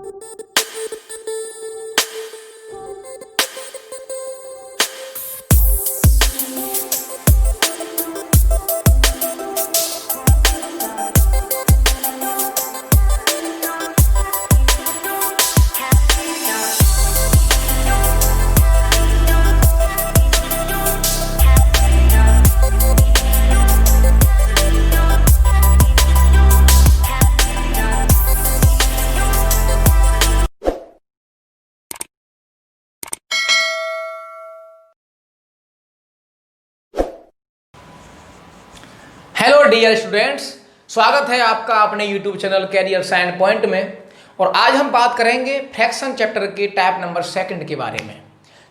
Hello dear students, स्वागत है आपका अपने YouTube channel career science point में। और आज हम बात करेंगे फ्रैक्शन चैप्टर के टाइप नंबर सेकंड के बारे में,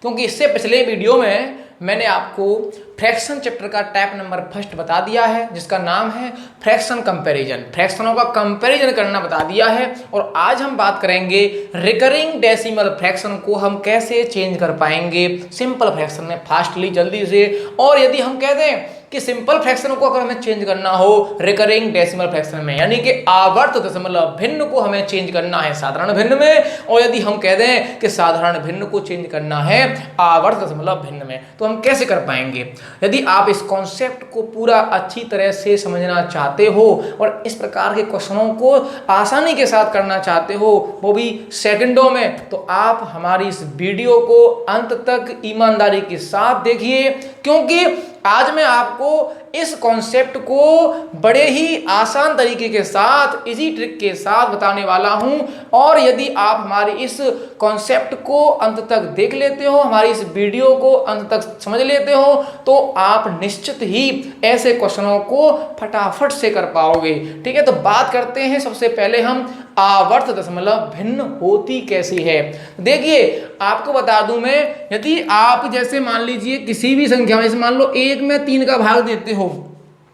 क्योंकि इससे पिछले वीडियो में मैंने आपको फ्रैक्शन चैप्टर का टाइप नंबर फर्स्ट बता दिया है, जिसका नाम है फ्रैक्शन कंपैरिजन। फ्रैक्शनों का कंपैरिजन करना बता दिया है। और आज हम बात करेंगे रिकरिंग डेसिमल फ्रैक्शन को हम कैसे चेंज कर पाएंगे सिंपल फ्रैक्शन में फास्टली, जल्दी से। और यदि हम कह दें कि सिंपल फ्रैक्शन को अगर हमें चेंज करना हो रिकरिंग डेसिमल फ्रैक्शन में, यानी कि आवर्त दशमलव भिन्न को हमें चेंज करना है साधारण भिन्न में, और यदि हम कह दें कि साधारण भिन्न को चेंज करना है आवर्त दशमलव भिन्न में, तो हम कैसे कर पाएंगे। यदि आप इस कॉन्सेप्ट को पूरा अच्छी तरह से समझना चाहते हो और इस प्रकार के क्वेश्चनों को आसानी के साथ करना चाहते हो, वो भी सेकंडों में, तो आप हमारी इस वीडियो को अंत तक ईमानदारी के साथ देखिए, क्योंकि आज मैं आपको इस कॉन्सेप्ट को बड़े ही आसान तरीके के साथ, इजी ट्रिक के साथ बताने वाला हूं। और यदि आप हमारी इस कॉन्सेप्ट को अंत तक देख लेते हो, हमारी इस वीडियो को अंत तक समझ लेते हो, तो आप निश्चित ही ऐसे क्वेश्चनों को फटाफट से कर पाओगे। ठीक है, तो बात करते हैं सबसे पहले हम आवर्त दशमलव भिन्न होती कैसी है। देखिए, आपको बता दूं मैं, यदि आप जैसे मान लीजिए किसी भी संख्या में, जैसे मान लो 1 में 3 का भाग देते हो,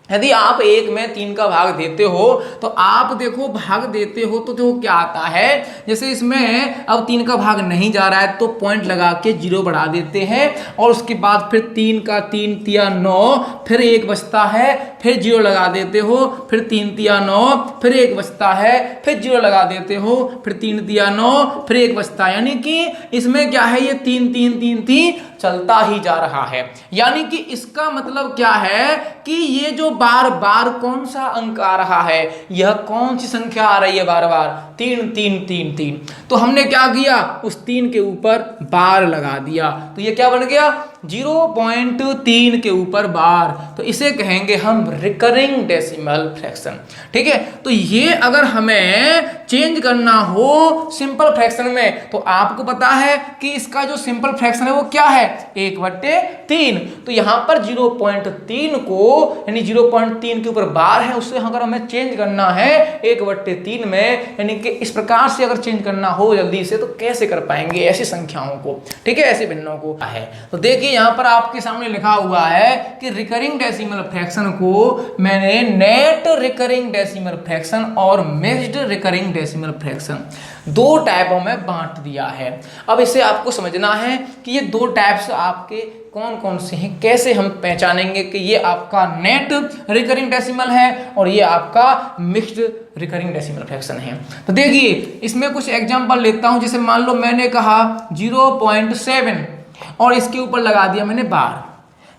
यदि आप 1 में 3 का भाग देते हो, तो आप देखो भाग देते हो तो देखो क्या आता है। जैसे इसमें अब 3 का भाग नहीं जा रहा है तो पॉइंट लगा के 0 बढ़ा देते हैं, और उसके बाद फिर 3 का 3 तिया 9, फिर 1 बचता है, फिर 0 लगा देते हो, फिर 3 तिया 9, फिर 1 बचता है, फिर 0 लगा देते हो, फिर 3 तिया 9, फिर 1 बचता है। यानी कि इसमें क्या है, ये 3 3 3 3 चलता ही जा रहा है। यानी कि इसका मतलब क्या है कि ये जो बार बार कौन सा अंक आ रहा है, यह कौन सी संख्या आ रही है बार बार, 3 3 3 3। तो हमने क्या किया, उस 3 के ऊपर बार लगा दिया, तो ये क्या बन गया 0.3 के ऊपर बार। तो इसे कहेंगे हम रिकरिंग डेसिमल फ्रैक्शन। ठीक है, तो ये अगर हमें चेंज करना हो सिंपल फ्रैक्शन में, तो आपको पता है कि इसका जो सिंपल फ्रैक्शन है वो क्या है, 1/3। तो यहां पर 0.3 को, यानी 0.3 के ऊपर बार है, उससे अगर हमें चेंज करना है 1/3 में, यानी कि इस प्रकार से अगर चेंज करना हो जल्दी से, तो कैसे कर पाएंगे ऐसी संख्याओं को। ठीक है, ऐसे भिन्नों को है। तो देखिए यहां पर आपके सामने लिखा हुआ है कि रिकरिंग डेसिमल फ्रैक्शन को मैंने नेट रिकरिंग डेसिमल फ्रैक्शन और मिक्स्ड रिकरिंग डेसिमल फ्रैक्शन 2 टाइपों में बांट दिया है। अब इसे आपको समझना है कि ये 2 टाइप्स आपके कौन कौन से हैं, कैसे हम पहचानेंगे कि ये आपका नेट रिकरिंग डेसिमल है और ये आपका मिक्स्ड रिकरिंग डेसिमल फ्रैक्शन है। तो देखिए इसमें कुछ एग्जांपल लेता हूं। जैसे मान लो मैंने कहा 0.7 और इसके ऊपर लगा दिया मैंने बार।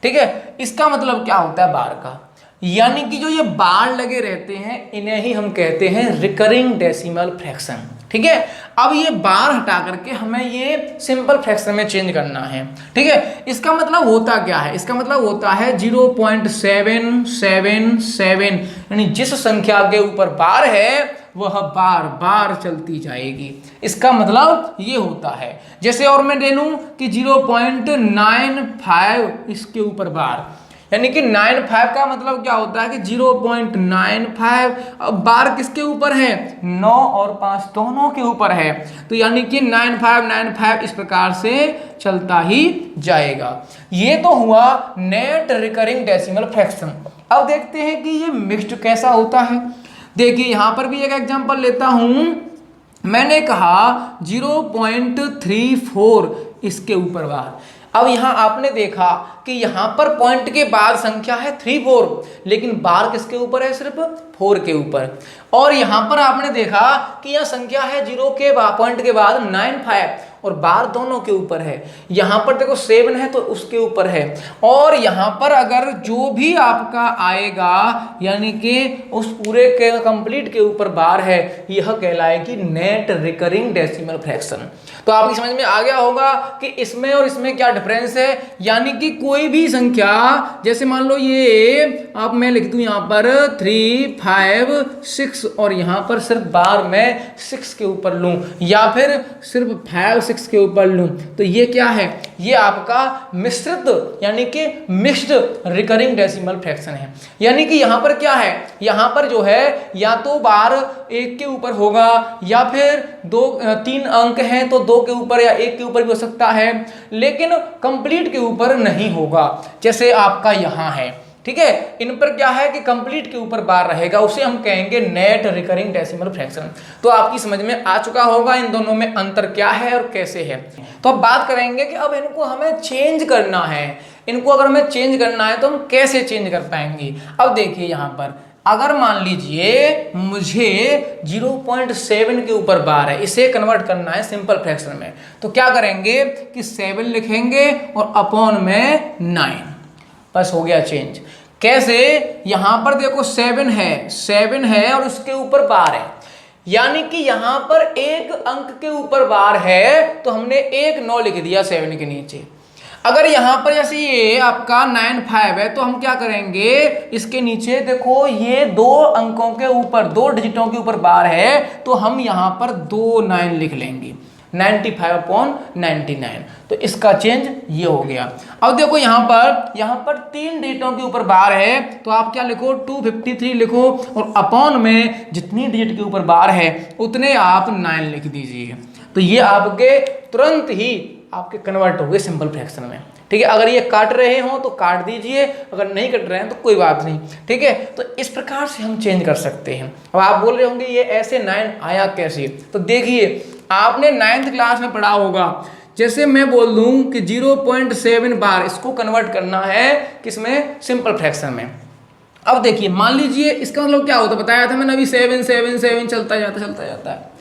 ठीक है, इसका मतलब क्या होता है बार का, यानी कि जो ये बार लगे रहते हैं इन्हें ही हम कहते हैं रिकरिंग डेसिमल फ्रैक्शन। ठीक है, अब ये बार हटा करके हमें ये सिंपल फ्रैक्शन में चेंज करना है। ठीक है, इसका मतलब होता क्या है, इसका मतलब होता है 0.777, यानी जिस संख्या के ऊपर बार है वह बार बार चलती जाएगी। इसका मतलब ये होता है। जैसे और मैं ले लूं कि 0.95 इसके ऊपर बार, यानी कि 95 का मतलब क्या होता है कि 0.95। अब बार किसके ऊपर है, 9 और 5 दोनों के ऊपर है, तो यानी कि 95 इस प्रकार से चलता ही जाएगा। ये तो हुआ नेट रिकरिंग डेसिमल फ्रैक्शन। अब देखते हैं कि ये मिक्स्ड कैसा होता है। देखिए यहां पर भी एक एग्जांपल लेता हूं। मैंने कहा 0.34 इसके ऊपर बार। अब यहाँ आपने देखा कि यहाँ पर पॉइंट के बाद संख्या है 3 4, लेकिन बार किसके ऊपर है? सिर्फ 4 के ऊपर। और यहाँ पर आपने देखा कि यह संख्या है 0 के पॉइंट के बाद 9 5, और बार दोनों के ऊपर है। यहाँ पर देखो 7 है तो उसके ऊपर है। और यहाँ पर अगर जो भी आपका आएगा यानी कि उस पूरे के कंप्लीट के ऊपर बार है, यह कहलाएगी नेट रिकरिंग डेसिमल फ्रैक्शन। तो आपकी समझ में आ गया होगा कि इसमें और इसमें क्या डिफरेंस है। यानी कि कोई भी संख्या, जैसे मान लो ये आप मैं लिख दूं यहाँ पर 3 5 6 और यहाँ पर सिर्फ बार मैं 6 के ऊपर लूं या फिर सिर्फ 5 6 के ऊपर लूं, तो ये क्या है? ये आपका मिश्रित यानी कि मिक्स्ड रिकरिंग डेसिमल फ्रैक्शन है। यानी कि यहाँ पर क्या है? यहाँ पर जो है या तो बार 1 के ऊपर होगा या फिर 3 अंक हैं तो 2 के ऊपर या 1 के ऊपर भी हो सकता है, लेकिन कंप्लीट के ऊपर नहीं होगा, जैसे आपका यहाँ है। ठीक है, इन पर क्या है कि कंप्लीट के ऊपर बार रहेगा, उसे हम कहेंगे नेट रिकरिंग डेसिमल फ्रैक्शन। तो आपकी समझ में आ चुका होगा इन दोनों में अंतर क्या है और कैसे है। तो अब बात करेंगे कि अब इनको हमें चेंज करना है। इनको अगर हमें चेंज करना है तो हम कैसे चेंज कर पाएंगे? अब देखिए यहाँ पर अगर मान लीजिए मुझे 0.7 के ऊपर बार है, इसे कन्वर्ट करना है सिंपल फ्रैक्शन में, तो क्या करेंगे कि 7 लिखेंगे और अपॉन में 9, बस हो गया चेंज। कैसे? यहां पर देखो 7 है और उसके ऊपर बार है, यानी कि यहां पर एक अंक के ऊपर बार है तो हमने 1 9 लिख दिया 7 के नीचे। अगर यहां पर जैसे ये आपका 9 5 है तो हम क्या करेंगे, इसके नीचे देखो ये 2 अंकों के ऊपर 2 डिजिटों के ऊपर बार है तो हम यहां पर 2 9 लिख लेंगे, 95/99। तो इसका चेंज ये हो गया। अब देखो यहाँ पर 3 डिजिटों के ऊपर बार है तो आप क्या लिखो 253 लिखो और अपॉन में जितनी डिजिट के ऊपर बार है उतने आप 9 लिख दीजिए। तो ये आपके तुरंत ही आपके कन्वर्ट हो गए सिंपल फ्रैक्शन में। ठीक है, अगर ये काट रहे हो तो काट दीजिए, अगर नहीं कट रहे हैं तो कोई बात नहीं। ठीक है, तो इस प्रकार से हम चेंज कर सकते हैं। अब आप बोल रहे होंगे ये ऐसे 9 आया कैसे? तो देखिए आपने 9th क्लास में पढ़ा होगा, जैसे मैं बोल दूं कि 0.7 बार इसको कन्वर्ट करना है किसमें? सिंपल फ्रैक्शन में। अब देखिए मान लीजिए इसका मतलब क्या होता है, बताया था मैंने अभी 7 7 7 चलता जाता है।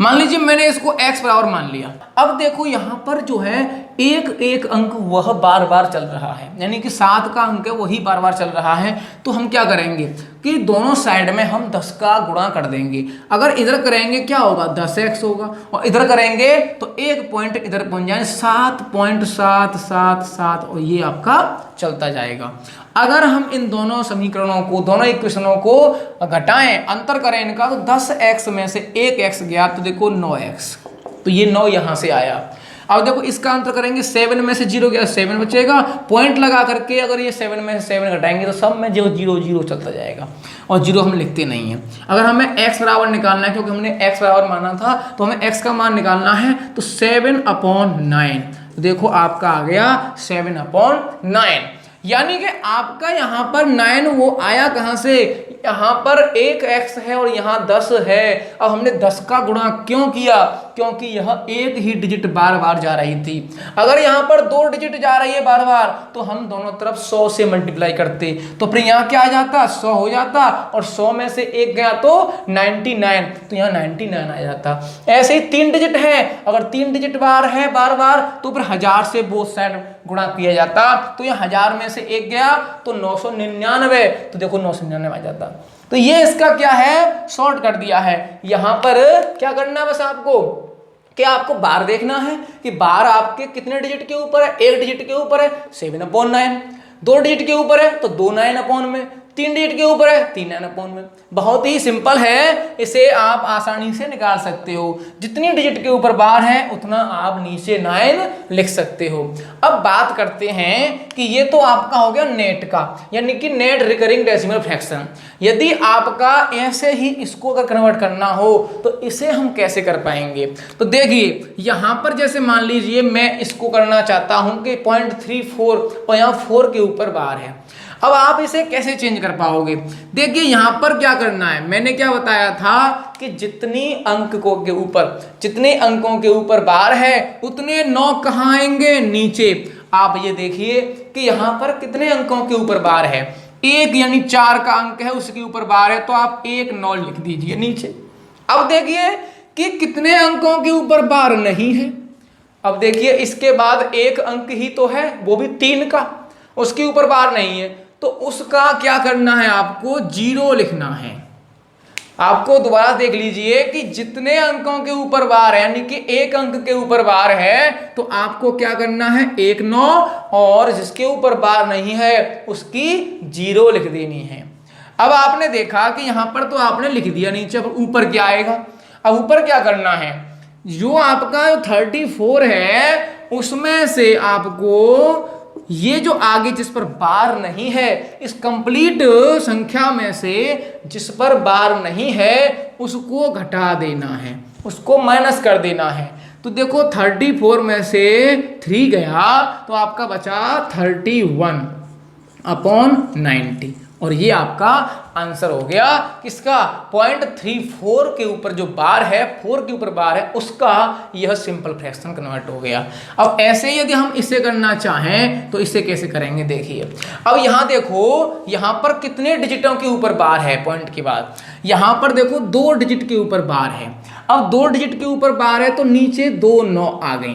मान लीजिए मैंने इसको x बराबर मान लिया। अब देखो यहाँ पर जो है एक अंक वह बार बार चल रहा है, यानी कि 7 का अंक है वही बार बार चल रहा है। तो हम क्या करेंगे कि दोनों साइड में हम 10 का गुणा कर देंगे। अगर इधर करेंगे क्या होगा? 10x होगा, और इधर करेंगे तो एक पॉइंट इधर पहुंच जाए 7.777 और ये आपका चलता जाएगा। अगर हम इन दोनों समीकरणों को, दोनों इक्वेशनों को घटाएं, अंतर करें इनका, तो 10x में से 1x गया तो देखो 9x, तो ये 9 यहां से आया। अब देखो इसका अंतर करेंगे, 7 में से 0 गया 7 बचेगा, पॉइंट लगा करके अगर ये 7 में से 7 घटाएंगे तो सब में 0 0 चलता जाएगा और 0 हम लिखते नहीं है। अगर हमें x बराबर निकालना है, क्योंकि हमने x बराबर माना था तो हमें x का मान निकालना है, तो 7/9, तो देखो आपका आ गया 7/9। यानी कि आपका यहाँ पर 9 वो आया कहाँ से? यहाँ पर 1x है और यहाँ 10 है। अब हमने 10 का गुणा क्यों किया? क्योंकि यह एक ही डिजिट बार बार जा रही थी। अगर यहाँ पर 2 डिजिट जा रही है बार बार तो हम दोनों तरफ 100 से मल्टीप्लाई करते, तो फिर यहाँ क्या आ जाता? 100 हो जाता, और 100 में से 1 गया तो 99, तो यहाँ 99 आ जाता। ऐसे ही 3 डिजिट है, अगर 3 डिजिट बार है बार बार तो फिर 1000 से बोथ साइड गुणा किया जाता, तो यहाँ 1000 में से 1 गया तो 999, तो देखो 999 आ जाता। तो ये इसका क्या है? शॉर्ट कर दिया है। यहां पर क्या करना है बस आपको, क्या आपको बार देखना है कि बार आपके कितने डिजिट के ऊपर है? 1 डिजिट के ऊपर है 7/9, 2 डिजिट के ऊपर है तो 2 9 में, 3 डिजिट के ऊपर है 3 9 में। बहुत ही सिंपल है, इसे आप आसानी से निकाल सकते हो। जितनी डिजिट के ऊपर बार है उतना आप नीचे 9 लिख सकते हो। अब बात करते हैं कि ये तो आपका हो गया नेट का, यानी कि नेट रिकरिंग डेसिमल फ्रैक्शन। यदि आपका ऐसे ही इसको अगर कन्वर्ट करना हो तो इसे हम कैसे कर पाएंगे? तो देखिए यहां पर जैसे मान लीजिए मैं इसको करना चाहता हूं कि 0.34 और यहाँ 4 के ऊपर बार है। अब आप इसे कैसे चेंज कर पाओगे? देखिए यहां पर क्या करना है, मैंने क्या बताया था कि जितने अंकों के ऊपर बार है उतने 9 कहाँ आएंगे? नीचे। आप ये देखिए कि यहाँ पर कितने अंकों के ऊपर बार है, एक यानी 4 का अंक है उसके ऊपर बार है, तो आप 1 9 लिख दीजिए नीचे। अब देखिए कि कितने अंकों के ऊपर बार नहीं है। अब देखिए इसके बाद एक अंक ही तो है, वो भी 3 का, उसके ऊपर बार नहीं है, तो उसका क्या करना है, आपको 0 लिखना है। आपको दोबारा देख लीजिए कि जितने अंकों के ऊपर बार है यानी कि एक अंक के ऊपर बार है तो आपको क्या करना है 1 9, और जिसके ऊपर बार नहीं है उसकी 0 लिख देनी है। अब आपने देखा कि यहां पर तो आपने लिख दिया नीचे, अब ऊपर क्या आएगा, अब ऊपर क्या करना है, जो आपका 34 है उसमें से आपको ये जो आगे जिस पर बार नहीं है, इस कंप्लीट संख्या में से जिस पर बार नहीं है उसको घटा देना है, उसको माइनस कर देना है। तो देखो 34 में से 3 गया तो आपका बचा 31/90, और ये आपका आंसर हो गया किसका, 0.34 के ऊपर जो बार है, 4 के ऊपर बार है, उसका यह सिंपल फ्रैक्शन कन्वर्ट हो गया। अब ऐसे यदि हम इसे करना चाहें तो इसे कैसे करेंगे, देखिए अब यहां देखो यहां पर कितने डिजिटों के ऊपर बार है, पॉइंट के बाद यहां पर देखो 2 डिजिट के ऊपर बार है। अब 2 डिजिट के ऊपर बार है तो नीचे 2 9 आ गई,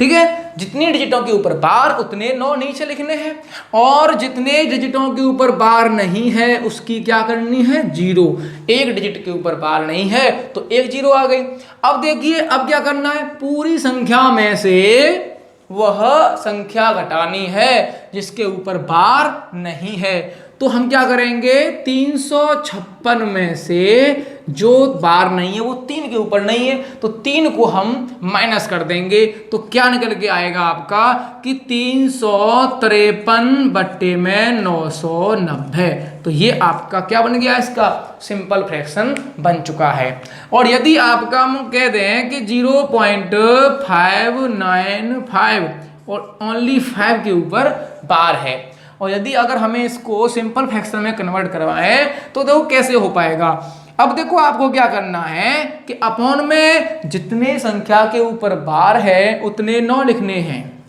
ठीक है, जितनी डिजिटों के ऊपर बार उतने 9 नीचे लिखने हैं, और जितने डिजिटों के ऊपर बार नहीं है उसकी क्या करनी है 0। एक डिजिट के ऊपर बार नहीं है तो 1 0 आ गई। अब देखिए अब क्या करना है, पूरी संख्या में से वह संख्या घटानी है जिसके ऊपर बार नहीं है। तो हम क्या करेंगे, 356 में से जो बार नहीं है वो 3 के ऊपर नहीं है तो 3 को हम माइनस कर देंगे, तो क्या निकल के आएगा आपका कि 353/990। तो ये आपका क्या बन गया, इसका सिंपल फ्रैक्शन बन चुका है। और यदि आपका हम कह दें कि 0.595 और ओनली 5 के ऊपर बार है, और यदि अगर हमें इसको सिंपल फ्रैक्शन में कन्वर्ट करवाएं तो देखो कैसे हो पाएगा। अब देखो आपको क्या करना है कि अपॉन में जितने संख्या के ऊपर बार है उतने 9 लिखने हैं।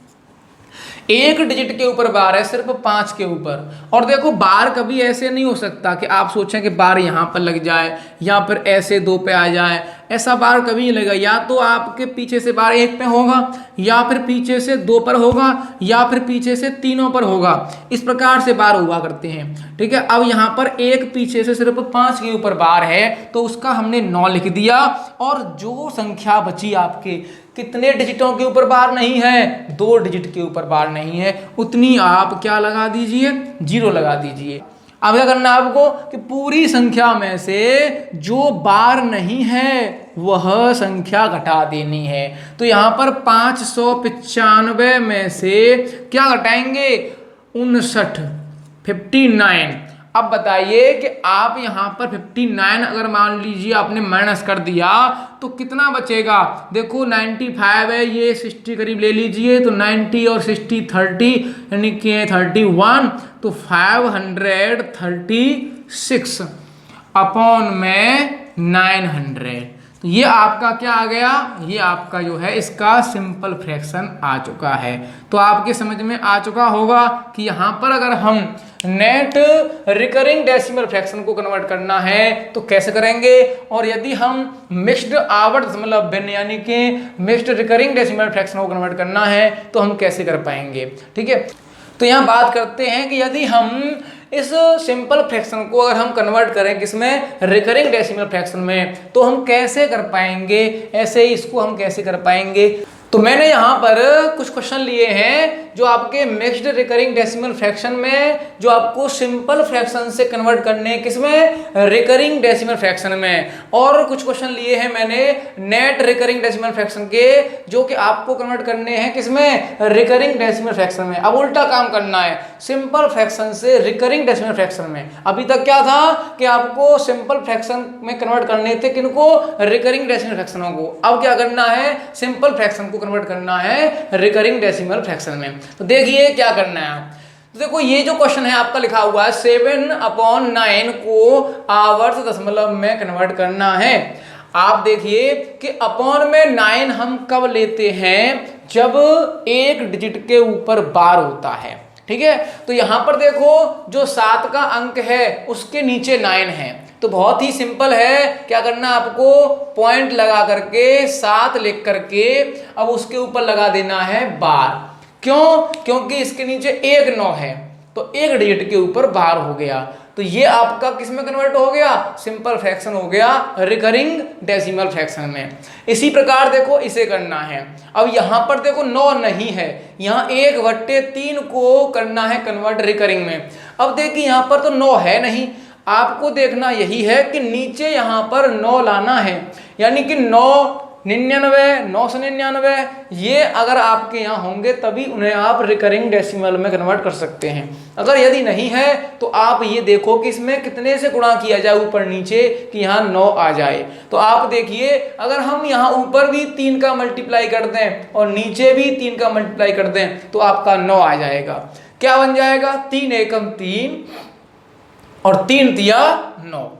एक डिजिट के ऊपर बार है सिर्फ 5 के ऊपर, और देखो बार कभी ऐसे नहीं हो सकता कि आप सोचें कि बार यहां पर लग जाए या फिर ऐसे 2 पे आ जाए, ऐसा बार कभी नहीं लगेगा। या तो आपके पीछे से बार 1 पे होगा, या फिर पीछे से 2 पर होगा, या फिर पीछे से 3 पर होगा, इस प्रकार से बार हुआ करते हैं, ठीक है। अब यहाँ पर एक पीछे से सिर्फ 5 के ऊपर बार है तो उसका हमने 9 लिख दिया, और जो संख्या बची आपके कितने डिजिटों के ऊपर बार नहीं है, 2 डिजिट के ऊपर बार नहीं है, उतनी आप क्या लगा दीजिए 0 लगा दीजिए। अब क्या करना है आपको कि पूरी संख्या में से जो बार नहीं है वह संख्या घटा देनी है। तो यहाँ पर 595 में से क्या घटाएंगे 59। अब बताइए कि आप यहाँ पर 59 अगर मान लीजिए आपने माइनस कर दिया तो कितना बचेगा, देखो 95 है, ये 60 करीब ले लीजिए, तो 90 और 60 30 यानी कि 31, तो 536 अपॉन में 900। तो ये आपका क्या आ गया, ये आपका जो है इसका सिंपल फ्रैक्शन आ चुका है। तो आपके समझ में आ चुका होगा कि यहाँ पर अगर हम नेट रिकरिंग डेसिमल फ्रैक्शन को कन्वर्ट करना है तो कैसे करेंगे, और यदि हम मिक्स्ड आवर्त दशमलव भिन्न यानी कि मिक्स्ड रिकरिंग डेसिमल फ्रैक्शन को कन्वर्ट करना है तो हम कैसे कर पाएंगे, ठीक है। तो यहाँ बात करते हैं कि यदि हम इस सिंपल फ्रैक्शन को अगर हम कन्वर्ट करें किसमें, रिकरिंग डेसिमल फ्रैक्शन में, तो हम कैसे कर पाएंगे, ऐसे ही इसको हम कैसे कर पाएंगे। तो मैंने यहाँ पर कुछ क्वेश्चन लिए हैं जो आपके मिक्स्ड रिकरिंग डेसिमल फ्रैक्शन में, जो आपको सिंपल फ्रैक्शन से कन्वर्ट करने किसमें, रिकरिंग डेसिमल फ्रैक्शन में, और कुछ क्वेश्चन लिए हैं मैंने नेट रिकरिंग डेसिमल फ्रैक्शन के जो कि आपको कन्वर्ट करने हैं किसमें, रिकरिंग डेसिमल फ्रैक्शन में। अब उल्टा काम करना है, सिंपल फ्रैक्शन से रिकरिंग डेसिमल फ्रैक्शन में। अभी तक क्या था कि आपको सिंपल फ्रैक्शन में कन्वर्ट करने थे किनको, रिकरिंग डेसिमल फ्रैक्शनों को। अब क्या करना है, सिंपल फ्रैक्शन को कन्वर्ट करना है रिकरिंग डेसिमल फ्रैक्शन में। तो देखिए क्या करना है, तो देखो ये जो क्वेश्चन है आपका लिखा हुआ है 7/9 को आवर्त दशमलव में कन्वर्ट करना है। आप देखिए कि अपॉन में 9 हम कब लेते हैं, जब एक डिजिट के ऊपर बार होता है। ठीक है, तो यहां पर देखो जो 7 का अंक है उसके नीचे 9 है, तो बहुत ही सिंपल है, क्या करना आपको, पॉइंट लगा करके 7 लिख करके अब उसके ऊपर लगा देना है बार। क्यों? क्योंकि इसके नीचे एक 9 है, तो एक डिजिट के ऊपर बार हो गया, तो ये आपका किस में कन्वर्ट हो गया, सिंपल फ्रैक्शन हो गया, रिकरिंग डेसिमल फ्रैक्शन में। इसी प्रकार देखो इसे करना है। अब यहां पर देखो 9 नहीं है, यहां 1/3 को करना है कन्वर्ट रिकरिंग में। अब देखिए यहां पर तो 9 है नहीं, आपको देखना यही है कि नीचे यहां पर 9 लाना है, यानी कि 999, 999 ये अगर आपके यहाँ होंगे तभी उन्हें आप रिकरिंग डेसिमल में कन्वर्ट कर सकते हैं। अगर यदि नहीं है तो आप ये देखो कि इसमें कितने से गुणा किया जाए ऊपर नीचे कि यहाँ 9 आ जाए। तो आप देखिए अगर हम यहाँ ऊपर भी 3 का मल्टीप्लाई कर दें और नीचे भी 3 का मल्टीप्लाई कर दें तो आपका 9 आ जाएगा। क्या बन जाएगा, 3 एकम 3 और 3 तिया 9,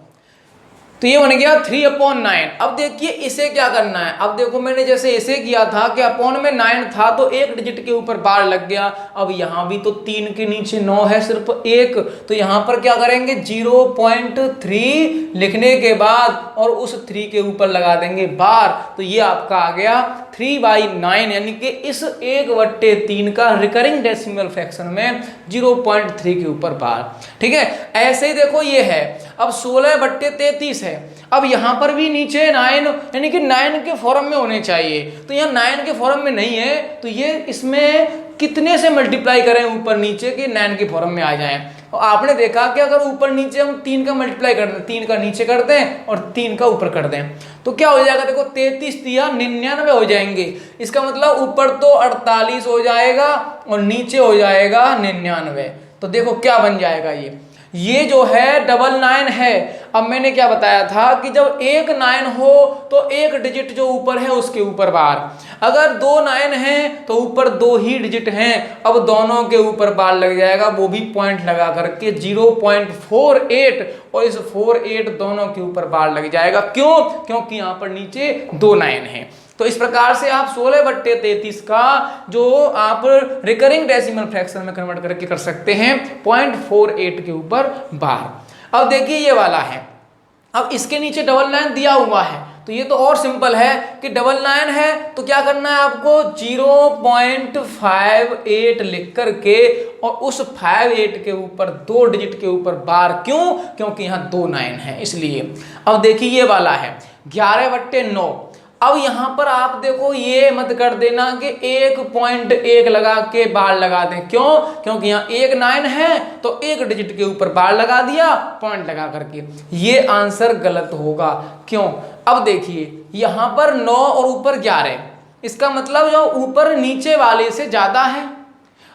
तो ये बन गया 3/9। अब देखिए इसे क्या करना है, अब देखो मैंने जैसे इसे किया था कि अपॉन में 9 था तो एक डिजिट के ऊपर बार लग गया। अब यहाँ भी तो 3 के नीचे 9 है सिर्फ एक, तो यहाँ पर क्या करेंगे 0.3 लिखने के बाद और उस 3 के ऊपर लगा देंगे बार, तो ये आपका आ गया 3/9, यानी कि इस 1/3 का रिकरिंग डेसिमल फ्रैक्शन में 0.3 के ऊपर बार। ठीक है, ऐसे ही देखो ये है, अब 16/33 है। अब यहां पर भी नीचे 9 यानी कि 9 के फॉर्म में होने चाहिए, तो यहाँ 9 के फॉर्म में नहीं है, तो ये इसमें कितने से मल्टीप्लाई करें ऊपर नीचे कि 9 के फॉर्म में आ जाएं। और आपने देखा कि अगर ऊपर नीचे हम 3 का मल्टीप्लाई कर दें, 3 का नीचे कर दें और 3 का ऊपर कर दें तो क्या हो जाएगा, देखो 33 तिया 99 हो जाएंगे। इसका मतलब ऊपर तो 48 हो जाएगा और नीचे हो जाएगा 99। तो देखो क्या बन जाएगा, ये जो है 99 है। अब मैंने क्या बताया था कि जब एक 9 हो तो एक डिजिट जो ऊपर है उसके ऊपर बार, अगर 2 9 हैं तो ऊपर 2 ही डिजिट हैं, अब दोनों के ऊपर बार लग जाएगा, वो भी पॉइंट लगा करके 0.48 और इस 48 दोनों के ऊपर बार लग जाएगा। क्यों? क्योंकि यहाँ पर नीचे 2 9 हैं। तो इस प्रकार से आप 16/33 का जो आप रिकरिंग डेसिमल फ्रैक्शन में कन्वर्ट करके कर सकते हैं 0.48 के ऊपर बार। अब देखिए ये वाला है, अब इसके नीचे 99 दिया हुआ है, तो ये तो और सिंपल है कि 99 है तो क्या करना है आपको 0.58 लिख करके और उस 58 के ऊपर 2 डिजिट के ऊपर बार। क्यों? क्योंकि यहाँ 2 9 है इसलिए। अब देखिए ये वाला है 11/9। अब यहां पर आप देखो ये मत कर देना कि 1.1 लगा के बार लगा दें। क्यों? क्योंकि यहाँ 1 9 है तो एक डिजिट के ऊपर बार लगा दिया पॉइंट लगा करके, ये आंसर गलत होगा। क्यों? अब देखिए यहां पर 9 और ऊपर 11, इसका मतलब जो ऊपर नीचे वाले से ज्यादा है।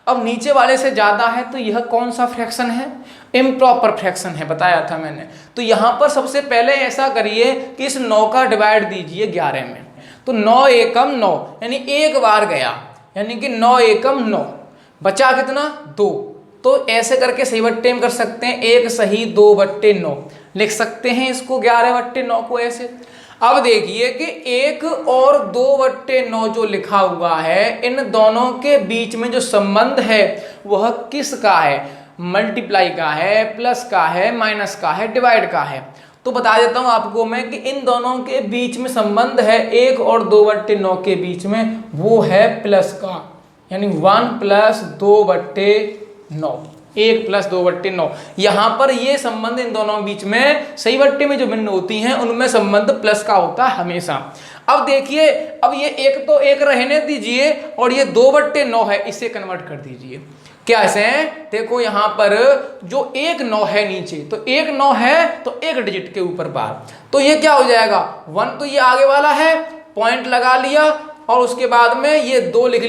अब नीचे वाले से ज्यादा है तो यह कौन सा फ्रैक्शन है, इम्प्रॉपर फ्रैक्शन है, बताया था मैंने। तो यहां पर सबसे पहले ऐसा करिए कि इस 9 का डिवाइड दीजिए 11 में, तो 9 एकम 9 यानी एक बार गया, यानी कि 9 एकम 9 बचा कितना 2। तो ऐसे करके सही बट्टे में कर सकते हैं, 1 सही 2/9 लिख सकते हैं इसको 11/9 को ऐसे। अब देखिए कि 1 और 2/9 जो लिखा हुआ है इन दोनों के बीच में जो संबंध है वह किसका है, मल्टीप्लाई का है, प्लस का है, माइनस का है, डिवाइड का है। तो बता देता हूं आपको मैं कि इन दोनों के बीच में संबंध है 1 और 2/9 के बीच में, वो है प्लस का, यानी 1 + 2/9, 1 + 2/9। यहां पर ये संबंध इन दोनों बीच में सही बट्टे में जो भिन्न होती हैं उनमें संबंध प्लस का होता है हमेशा। अब देखिए, अब ये 1 तो 1 रहने दीजिए और ये 2/9 है, इसे कन्वर्ट कर दीजिए। क्या ऐसे है, देखो यहां पर जो 1 9 है नीचे, तो 1 9 है तो एक डिजिट के ऊपर बार, तो ये क्या हो जाएगा 1, तो ये आगे वाला है, पॉइंट लगा लिया और उसके बाद में ये 2 लिख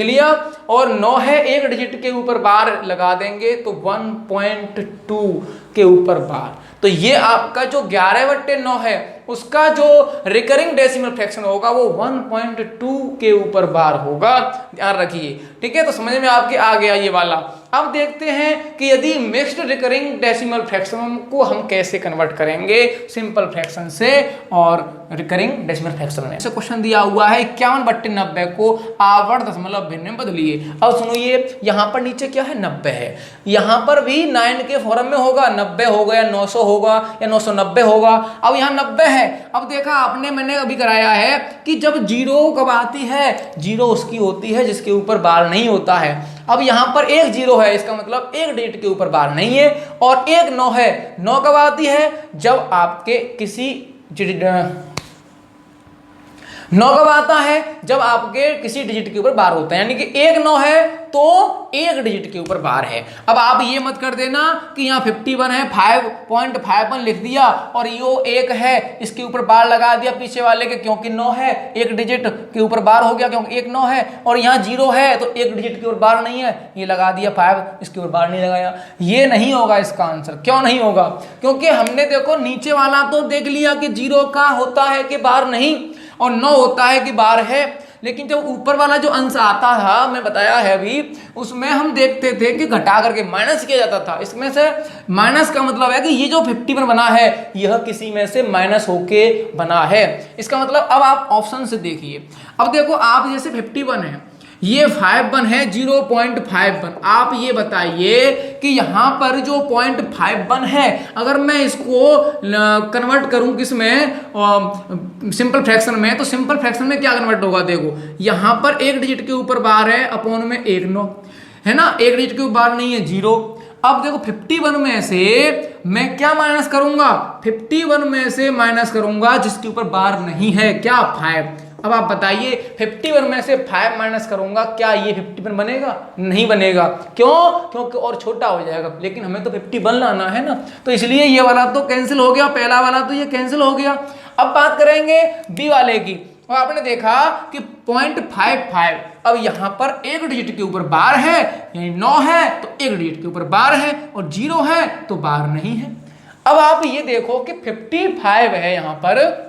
लिया और 9 है, एक डिजिट के ऊपर बार लगा देंगे तो 1.2 के ऊपर बार। तो ये आपका जो 11/9 है उसका जो रिकरिंग डेसिमल फ्रैक्शन होगा वो 1.2 के ऊपर बार होगा, ध्यान रखिए। ठीक है, तो समझ में आपके आ गया ये वाला। अब देखते हैं कि यदि मिक्स्ड रिकरिंग डेसिमल फ्रैक्शन को हम कैसे कन्वर्ट करेंगे सिंपल फ्रैक्शन से और रिकरिंग डेसिमल फ्रैक्शन में। ऐसा क्वेश्चन दिया हुआ है 51/90 को आवर्त दशमलव भिन्न में बदलिए। अब सुनिए, यहाँ पर नीचे क्या है, 90 है, यहाँ पर भी 9 के फॉर्म में होगा, 90 होगा या 900 होगा या 990 होगा। अब यहाँ 90 है। अब देखा आपने, मैंने अभी कराया है कि जब जीरो कब आती है, जीरो उसकी होती है जिसके ऊपर बार नहीं होता है। अब यहाँ पर एक जीरो है, इसका मतलब एक डिजिट के ऊपर बार नहीं है, और एक 9 है। 9 कब आती है, जब आपके किसी 9 कब आता है, जब आपके किसी डिजिट के ऊपर बार होता है, यानी कि एक 9 है तो एक डिजिट के ऊपर बार है। अब आप ये मत कर देना कि यहाँ 51 है, 5.51 लिख दिया और यो 1 है, इसके ऊपर बार लगा दिया पीछे वाले के, क्योंकि 9 है, एक डिजिट के ऊपर बार हो गया क्योंकि एक 9 है, और यहाँ 0 है तो एक डिजिट के ऊपर बार नहीं है, ये लगा दिया 5, इसके ऊपर बार नहीं लगाया। ये नहीं होगा इसका आंसर। क्यों नहीं होगा, क्योंकि हमने देखो नीचे वाला तो देख लिया कि 0 का होता है कि बार नहीं, और 9 होता है कि बार है, लेकिन जब ऊपर वाला जो अंश आता था, मैं बताया है अभी, उसमें हम देखते थे कि घटा करके माइनस किया जाता था। इसमें से माइनस का मतलब है कि ये जो 51 बना है यह किसी में से माइनस होके बना है। इसका मतलब अब आप ऑप्शन से देखिए। अब देखो आप जैसे 51 है, ये 51 है, 0.51। आप ये बताइए कि यहाँ पर जो 0.51 है, अगर मैं इसको कन्वर्ट करूं किस में, सिंपल फ्रैक्शन में, तो सिंपल फ्रैक्शन में क्या कन्वर्ट होगा, देखो यहाँ पर एक डिजिट के ऊपर बार है, अपॉन में एक 9 है ना, एक डिजिट के ऊपर बार नहीं है, 0। अब देखो 51 में से मैं क्या माइनस करूंगा, 51 में से माइनस करूंगा जिसके ऊपर बार नहीं है, क्या, 5। अब आप बताइए 51 में से 5 माइनस करूंगा, क्या ये 51 बनेगा, नहीं बनेगा। क्यों, क्योंकि और छोटा हो जाएगा, लेकिन हमें तो 51 लाना है ना, तो इसलिए ये वाला तो कैंसिल हो गया, पहला वाला तो ये कैंसिल हो गया। अब बात करेंगे बी वाले की। और आपने देखा कि 0.55, अब यहां पर एक डिजिट के ऊपर बार है, यानी 9 है तो एक डिजिट के ऊपर बार है, और 0 है तो बार नहीं है। अब आप ये देखो कि 55 है यहां पर,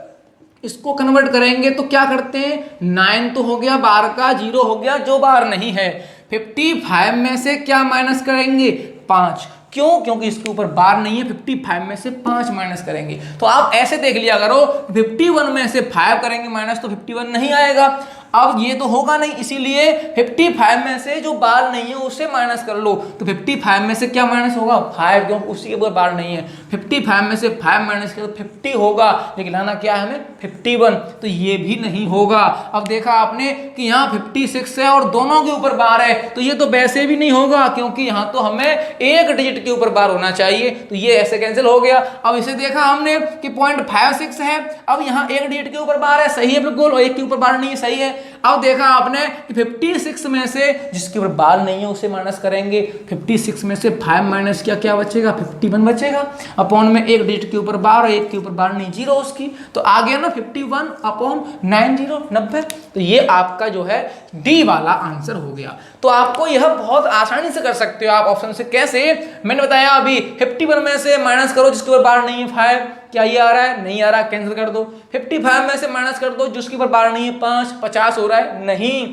इसको कन्वर्ट करेंगे तो क्या करते हैं, 9 तो हो गया बार का, 0 हो गया जो बार नहीं है। 55 में से क्या माइनस करेंगे, 5। क्यों, क्योंकि इसके ऊपर बार नहीं है, 55 में से 5 माइनस करेंगे। तो आप ऐसे देख लिया करो, 51 में से 5 करेंगे माइनस तो 51 नहीं आएगा। अब ये तो होगा नहीं, इसीलिए 55 में से जो बार नहीं है उसे माइनस कर लो, तो 55 में से क्या माइनस होगा, 5, क्योंकि उसी के ऊपर बार नहीं है। 55 में से 5 माइनस करो 50 होगा, लेकिन लाना क्या है हमें, 51, तो ये भी नहीं होगा। अब देखा आपने कि यहाँ 56 है और दोनों के ऊपर बार है, तो ये तो वैसे भी नहीं होगा, क्योंकि यहाँ तो हमें एक डिजिट के ऊपर बार होना चाहिए, तो ये ऐसे कैंसिल हो गया। अब इसे देखा हमने कि 0.56 है, अब यहाँ एक डिजिट के ऊपर बार है, सही है बिल्कुल, और एक के ऊपर बार नहीं है, सही है। अब देखा आपने कि 56 में से जिसके ऊपर बार नहीं है उसे माइनस करेंगे, 56 में से 5 माइनस किया, क्या बचेगा, 51 बचेगा, अपॉन में एक डिजिट के ऊपर बार और एक के ऊपर बार नहीं, 0 उसकी, तो आ गया ना 51 अपॉन 90, 90। तो ये आपका जो है डी वाला आंसर हो गया। तो आपको यह बहुत आसानी से कर सकते हो आप ऑप्शन से। कैसे, मैंने बताया अभी, 51 में से माइनस करो जिसके ऊपर बार नहीं है, 5, क्या ये आ रहा है, नहीं आ रहा, कैंसिल कर दो। 55 में से माइनस कर दो जिसके ऊपर बार नहीं है, 5, 50 हो रहा है, नहीं।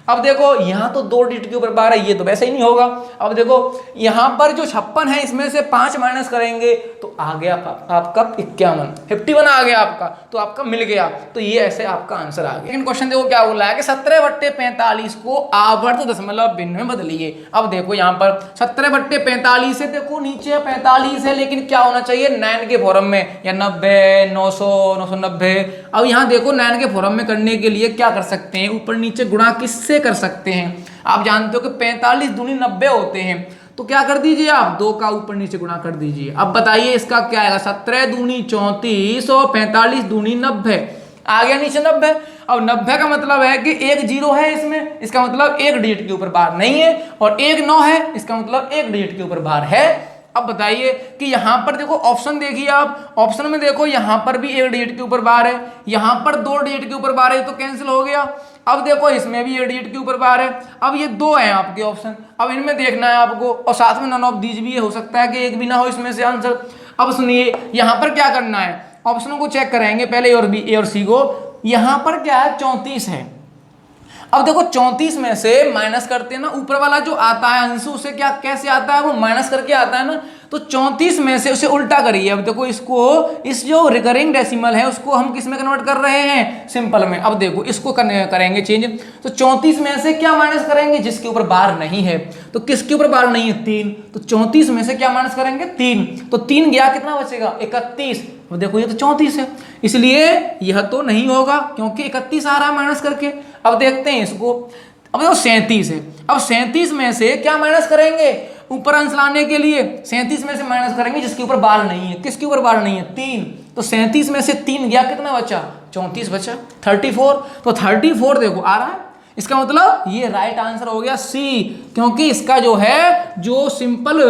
अब देखो यहाँ तो 2 डिजिट के ऊपर बार है, ये तो वैसे ही नहीं होगा। अब देखो यहाँ पर जो 56 है इसमें से 5 माइनस करेंगे तो आ गया आपका 51, 51 आ गया आपका, तो आपका मिल गया। तो ये ऐसे आपका आंसर आ गया। लेकिन क्वेश्चन देखो क्या बोला है कि 17/45 को आवर्त दशमलव भिन्न में बदलिए। अब देखो यहाँ पर 17/45 है, देखो नीचे 45 है, लेकिन क्या होना चाहिए, 9 के फॉर्म में, या 90, 900, 990। अब यहाँ देखो 9 के फॉर्म में करने के लिए क्या कर सकते हैं, ऊपर नीचे गुणा किससे कर सकते हैं, आप जानते हो कि 45 दूनी 90 होते हैं, तो क्या कर दीजिए आप, 2 का ऊपर नीचे गुणा कर दीजिए। अब बताइए इसका क्या आएगा, 17 दूनी 34 और 45 दूनी 90, आ गया नीचे 90। अब 90 का मतलब है कि एक 0 है इसमें, इसका मतलब एक डिजिट के ऊपर बार नहीं है, और एक 9 है, इसका मतलब एक डिजिट के ऊपर बार है। अब बताइए कि यहाँ पर देखो ऑप्शन देखिए, आप ऑप्शन में देखो यहाँ पर भी एक डिजिट के ऊपर बार है, यहाँ पर 2 डिजिट के ऊपर बार है, तो कैंसिल हो गया। अब देखो इसमें भी एक डिजिट के ऊपर बार है, अब ये 2 हैं आपके ऑप्शन, अब इनमें देखना है आपको, और साथ में नन ऑफ दीज भी हो सकता है कि एक भी ना हो इसमें से आंसर। अब सुनिए यहाँ पर क्या करना है, ऑप्शनों को चेक करेंगे पहले ए और सी को। यहाँ पर क्या है 34 है। अब देखो 34 में से माइनस करते हैं ना, ऊपर वाला जो आता है अंश उसे क्या कैसे आता है, वो माइनस करके आता है ना, तो 34 में से उसे उल्टा करिए। अब देखो इसको, इस जो रिकरिंग डेसिमल है उसको हम किस में कन्वर्ट कर रहे हैं, सिंपल में। अब देखो इसको करेंगे चेंज, तो 34 में से क्या माइनस करेंगे, जिसके ऊपर बार नहीं है, तो किसके ऊपर बार नहीं है 3, तो 34 में से क्या माइनस करेंगे 3, तो 3 गया कितना बचेगा 31। अब देखो ये तो 34 है, इसलिए यह तो नहीं होगा क्योंकि 31 आ रहा है माइनस करके। अब देखते हैं इसको, अब देखो 37 है, अब 37 में से क्या माइनस करेंगे, ऊपर अंश लाने के लिए 37 में से माइनस करेंगे जिसके ऊपर बार नहीं है, किसके ऊपर बार नहीं है 3, तो 37 में से 3 गया कितना बचा 34 बचा 34, तो 34 देखो आ रहा है, इसका मतलब ये राइट आंसर हो गया सी, क्योंकि इसका जो है जो सिंपल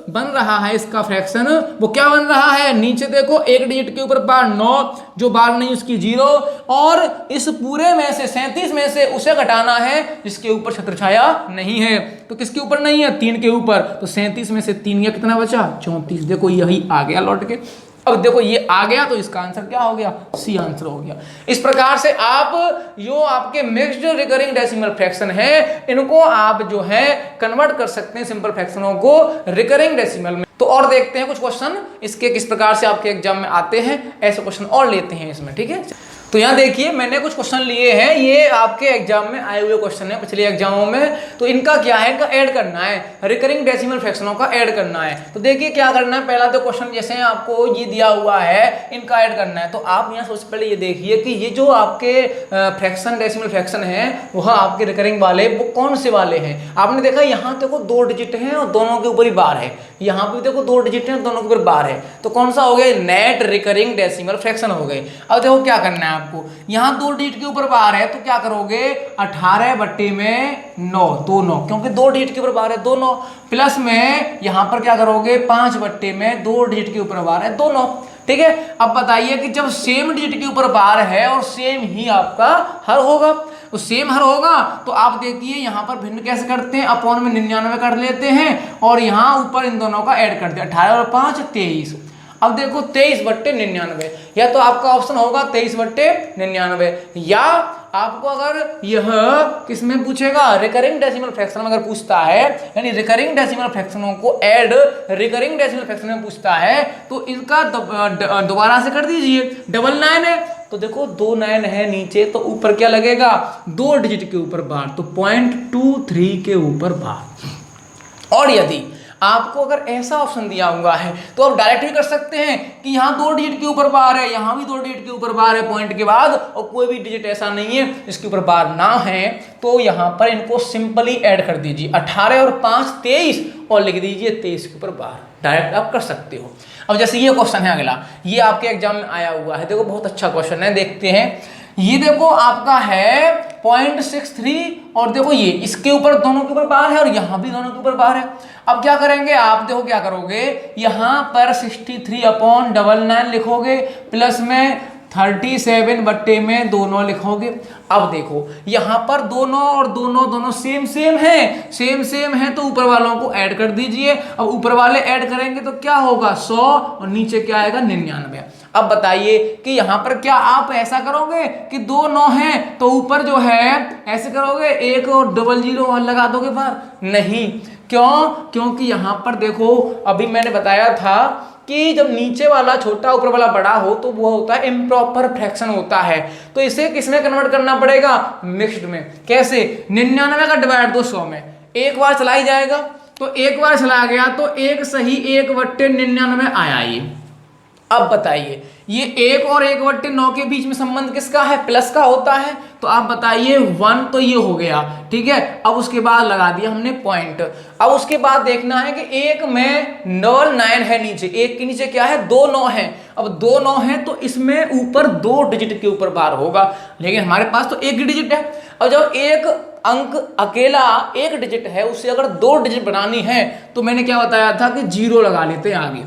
बन रहा है इसका फ्रैक्शन वो क्या बन रहा है, नीचे देखो एक डिजिट के ऊपर बार 9, जो बार नहीं उसकी 0, और इस पूरे में से 37 में से उसे घटाना है जिसके ऊपर छत्रछाया नहीं है, तो किसके ऊपर नहीं है 3 के ऊपर, तो 37 में से 3 गया कितना बचा 34, देखो यही आ गया लौट के। अब देखो ये आ गया तो इसका आंसर क्या हो गया, सी आंसर हो गया। इस प्रकार से आप जो आपके मिक्स्ड रिकरिंग डेसिमल फ्रैक्शन है इनको आप जो है कन्वर्ट कर सकते हैं सिंपल फ्रैक्शनों को रिकरिंग डेसिमल में। तो और देखते हैं कुछ क्वेश्चन इसके किस प्रकार से आपके एग्जाम में आते हैं, ऐसे क्वेश्चन और लेते हैं इसमें, ठीक है। तो यहाँ देखिए मैंने कुछ क्वेश्चन लिए हैं, ये आपके एग्जाम में आए हुए क्वेश्चन है पिछले एग्जामों में, तो इनका क्या है, इनका ऐड करना है, रिकरिंग डेसिमल फ्रैक्शनों का ऐड करना है। तो देखिए क्या करना है, पहला तो क्वेश्चन जैसे आपको ये दिया हुआ है इनका ऐड करना है, तो आप यहाँ सबसे पहले ये देखिए कि ये जो आपके फ्रैक्शन डेसिमल फ्रैक्शन है वह आपके रिकरिंग वाले वो कौन से वाले हैं। आपने देखा यहाँ देखो 2 डिजिट हैं और दोनों के ऊपर ही बार है, यहाँ पे देखो 2 डिजिट हैं दोनों के ऊपर बार है, तो कौन सा हो गया, नेट रिकरिंग डेसिमल फ्रैक्शन हो गए। अब देखो क्या करना है आपको, यहाँ 2 डिजिट के ऊपर बार है तो क्या करोगे 18/9, 2 9, क्योंकि 2 डिजिट के ऊपर बार है 2 9, प्लस में यहाँ पर क्या करोगे 5/2 डिजिट के ऊपर बार है 2 9, ठीक है। अब बताइए कि जब सेम डिजिट के ऊपर बार है और सेम ही आपका हर होगा, तो सेम हर होगा तो आप देखिए यहाँ पर भिन्न कैसे करते हैं, अपॉन में 99 कर लेते हैं और यहाँ ऊपर इन दोनों का ऐड करते हैं, 18 और 5 23। अब देखो 23/99, या तो आपका ऑप्शन होगा 23/99, या आपको अगर यह किसमें पूछेगा, रिकरिंग डेसिमल फ्रैक्शन में अगर पूछता है, यानी रिकरिंग डेसिमल फ्रैक्शनों को ऐड रिकरिंग डेसिमल फ्रैक्शन में पूछता है, तो इनका दोबारा से कर दीजिए, 99 है तो देखो 2 9 है नीचे, तो ऊपर क्या लगेगा 2 डिजिट के ऊपर बार, तो 0.23 के ऊपर बार। और यदि आपको अगर ऐसा ऑप्शन दिया हुआ है तो आप डायरेक्ट भी कर सकते हैं कि यहाँ 2 डिजिट के ऊपर बार है, यहाँ भी 2 डिजिट के ऊपर बार है पॉइंट के बाद, और कोई भी डिजिट ऐसा नहीं है जिसके ऊपर बार ना है, तो यहाँ पर इनको सिंपली ऐड कर दीजिए, 18 और 5 23, और लिख दीजिए 23 के ऊपर बार, डायरेक्ट आप कर सकते हो। अब जैसे ये क्वेश्चन है अगला, ये आपके एग्जाम में आया हुआ है, देखो बहुत अच्छा क्वेश्चन है, देखते हैं। ये देखो आपका है 0.63, और देखो ये इसके ऊपर दोनों के ऊपर बार है और यहाँ भी दोनों के ऊपर बार है। अब क्या करेंगे आप, देखो क्या करोगे, यहाँ पर 63/99 लिखोगे, प्लस में 37/2 लिखोगे। अब देखो यहाँ पर दोनों और दोनों सेम सेम है, तो ऊपर वालों को ऐड कर दीजिए। अब ऊपर वाले ऐड करेंगे तो क्या होगा 100, और नीचे क्या आएगा 99। अब बताइए कि यहाँ पर क्या आप ऐसा करोगे कि 2 9 है तो ऊपर जो है ऐसे करोगे, 1 और 00 लगा दोगे बाहर, नहीं, क्यों, क्योंकि यहाँ पर देखो अभी मैंने बताया था कि जब नीचे वाला छोटा ऊपर वाला बड़ा हो तो वो होता है इम्प्रॉपर फ्रैक्शन होता है, तो इसे किसमें कन्वर्ट करना पड़ेगा, मिक्स्ड में। कैसे, 99 का डिवाइड 2 100 में, एक बार चला ही जाएगा, तो एक बार चला गया तो 1 सही 1/99 आया ये। अब बताइए ये 1 और 1/9 के बीच में संबंध किसका है? प्लस का होता है। तो आप बताइए 1 तो ये हो गया, ठीक है। अब उसके बाद लगा दिया हमने पॉइंट। अब उसके बाद देखना है कि 1 में 9 है नीचे, 1 के नीचे क्या है? 2 9 है। अब 2 9 है तो इसमें ऊपर 2 डिजिट के ऊपर बार होगा, लेकिन हमारे पास तो 1 डिजिट है। और जब एक अंक अकेला 1 डिजिट है, उससे अगर 2 डिजिट बनानी है तो मैंने क्या बताया था कि 0 लगा लेते हैं आगे।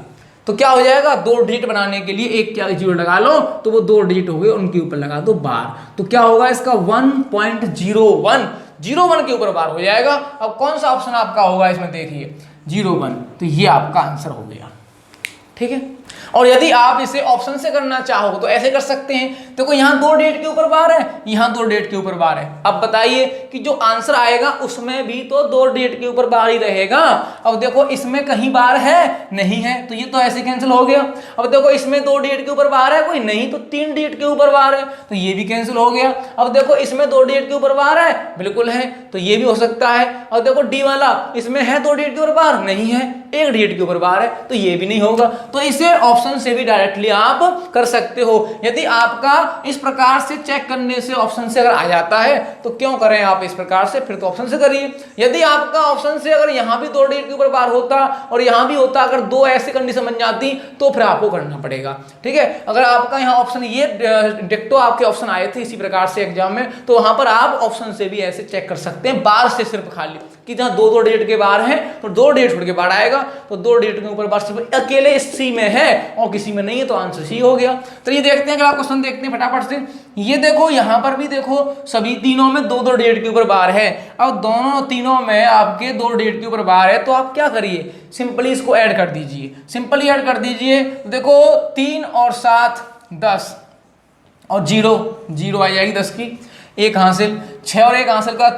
तो क्या हो जाएगा? 2 डिजिट बनाने के लिए एक क्या 0 लगा लो तो वो 2 डिजिट हो गए, उनके ऊपर लगा दो बार। तो क्या होगा इसका? 1.01 के ऊपर बार हो जाएगा। अब कौन सा ऑप्शन आपका होगा इसमें? देखिए 01। तो ये आपका आंसर हो गया, ठीक है। और यदि आप इसे ऑप्शन से करना चाहो तो ऐसे कर सकते हैं। देखो यहाँ 2 डिजिट के ऊपर बार है, यहाँ 2 डिजिट के ऊपर बार है। अब बताइए कि जो आंसर आएगा उसमें भी तो 2 डिजिट के ऊपर बार ही रहेगा। अब देखो इसमें कहीं बार है? नहीं है, तो ये तो ऐसे कैंसिल हो गया। अब देखो इसमें 2 डिजिट के ऊपर बार है कोई? नहीं, तो 3 डिजिट के ऊपर बार है, तो ये भी कैंसिल हो गया। अब देखो इसमें 2 डिजिट के ऊपर बार है, बिल्कुल है, तो ये भी हो सकता है। और देखो डी वाला, इसमें है 2 डिजिट के ऊपर बार? नहीं है, 1 डिजिट के ऊपर बार है, तो ये भी नहीं होगा। तो इसे ऑप्शन से भी डायरेक्टली आप कर सकते हो। यदि आपका इस प्रकार से चेक करने से ऑप्शन से अगर आ जाता है तो क्यों करें आप इस प्रकार से, फिर तो ऑप्शन से करिए। यदि आपका ऑप्शन से अगर यहां भी 2 डिजिट के ऊपर बार होता और यहां भी होता, अगर 2 ऐसी कंडीशन बन जाती तो फिर आपको करना पड़ेगा, ठीक है। अगर आपका यहाँ ऑप्शन ये डिक्टो आपके ऑप्शन आए थे इसी प्रकार से एग्जाम में, तो वहां पर आप ऑप्शन से भी ऐसे चेक कर सकते हैं, बार से सिर्फ खाली कि जहां 2 डिजिट के बार हैं तो 2 डिजिट छोड़ के बार आएगा, तो 2 डिजिट के ऊपर बार सिर्फ अकेले सी में है और किसी में नहीं है, तो आंसर सी हो गया। तो ये देखते हैं, अगर आप क्वेश्चन देखते हैं फटाफट से। ये देखो यहां पर भी देखो सभी तीनों में 2 डिजिट के ऊपर बार है। अब दोनों तीनों में आपके 2 डिजिट के ऊपर बार है, तो आप क्या करिए? सिंपली इसको ऐड कर दीजिए, सिंपली ऐड कर दीजिए। देखो 3 और 7 10 और 0 आ जाएगी 10 की, 1 हासिल, 6 और 1 हासिल का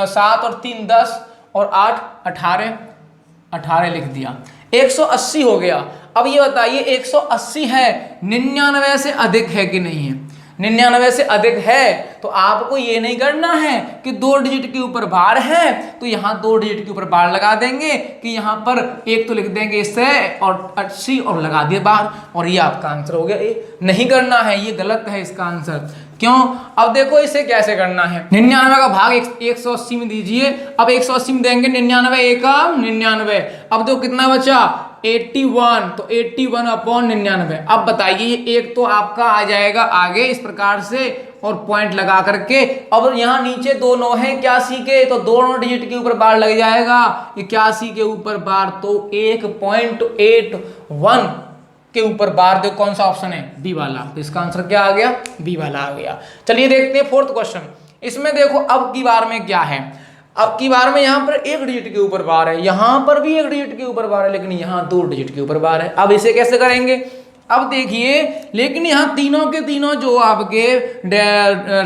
7 और 3 10 और 8 18 लिख दिया, 180 हो गया। अब ये बताइए 180 है, 99 से अधिक है कि नहीं है? 99 से अधिक है तो आपको ये नहीं करना है कि 2 डिजिट के ऊपर बार है तो यहाँ 2 डिजिट के ऊपर बार लगा देंगे कि यहाँ पर एक तो लिख देंगे इससे और 80 और लगा दिए बार, और ये आपका आंसर हो गया। ये नहीं करना है, ये गलत है इसका आंसर। क्यों? अब देखो इसे कैसे करना है। 99 का भाग 180 में दीजिए। अब 180 में देंगे 99 1 99। अब देखो कितना बचा? 81, तो 81/99। अब बताइए ये एक तो आपका आ जाएगा आगे इस प्रकार से और पॉइंट लगा करके। अब यहाँ नीचे 2 9 है 81 के, तो दोनों डिजिट के ऊपर बार लग जाएगा, 81 के ऊपर बार, तो 1.81 के ऊपर बार। देखो कौन सा ऑप्शन है? बी वाला। तो इसका आंसर क्या आ गया? बी वाला आ गया। चलिए देखते हैं 4th क्वेश्चन। इसमें देखो अब की बार में क्या है? अब की बार में यहाँ पर 1 डिजिट के ऊपर बार है, यहाँ पर भी 1 डिजिट के ऊपर बार है, लेकिन यहाँ 2 डिजिट के ऊपर बार है। अब इसे कैसे करेंगे? अब देखिए, लेकिन यहाँ तीनों के तीनों जो आपके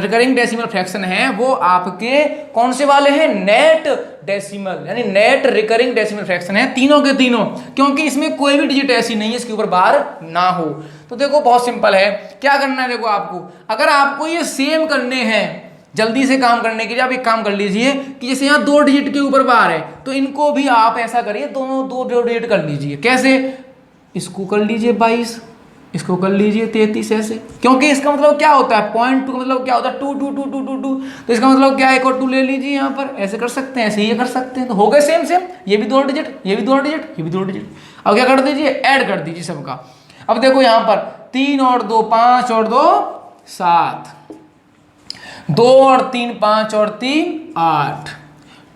रिकरिंग डेसिमल फ्रैक्शन है वो आपके कौन से वाले हैं? नेट डेसिमल, यानी नेट रिकरिंग डेसिमल फ्रैक्शन है तीनों के तीनों, क्योंकि इसमें कोई भी डिजिट ऐसी नहीं है इसके ऊपर बार ना हो। तो देखो बहुत सिंपल है, क्या करना है? देखो आपको अगर आपको ये सेम करने हैं, जल्दी से काम करने के लिए आप एक काम कर लीजिए कि जैसे यहाँ 2 डिजिट के ऊपर बार है तो इनको भी आप ऐसा करिए, दोनों 2 डिजिट कर लीजिए। कैसे? इसको कर लीजिए 22, इसको कर लीजिए 33, ऐसे। क्योंकि इसका मतलब क्या होता है? 0.2 का मतलब क्या होता है? 2 2 2 2 2 2। तो इसका मतलब क्या है? 1 और 2 ले लीजिए यहाँ पर, ऐसे कर सकते हैं, ऐसे ये कर सकते हैं। तो हो गए सेम सेम, ये भी 2 डिजिट, ये भी 2 डिजिट, ये भी 2 डिजिट। अब क्या कर दीजिए? ऐड कर दीजिए सबका। अब देखो यहाँ पर 3 और 2 5 और 2 7, 2 और 3 5 और 3 8,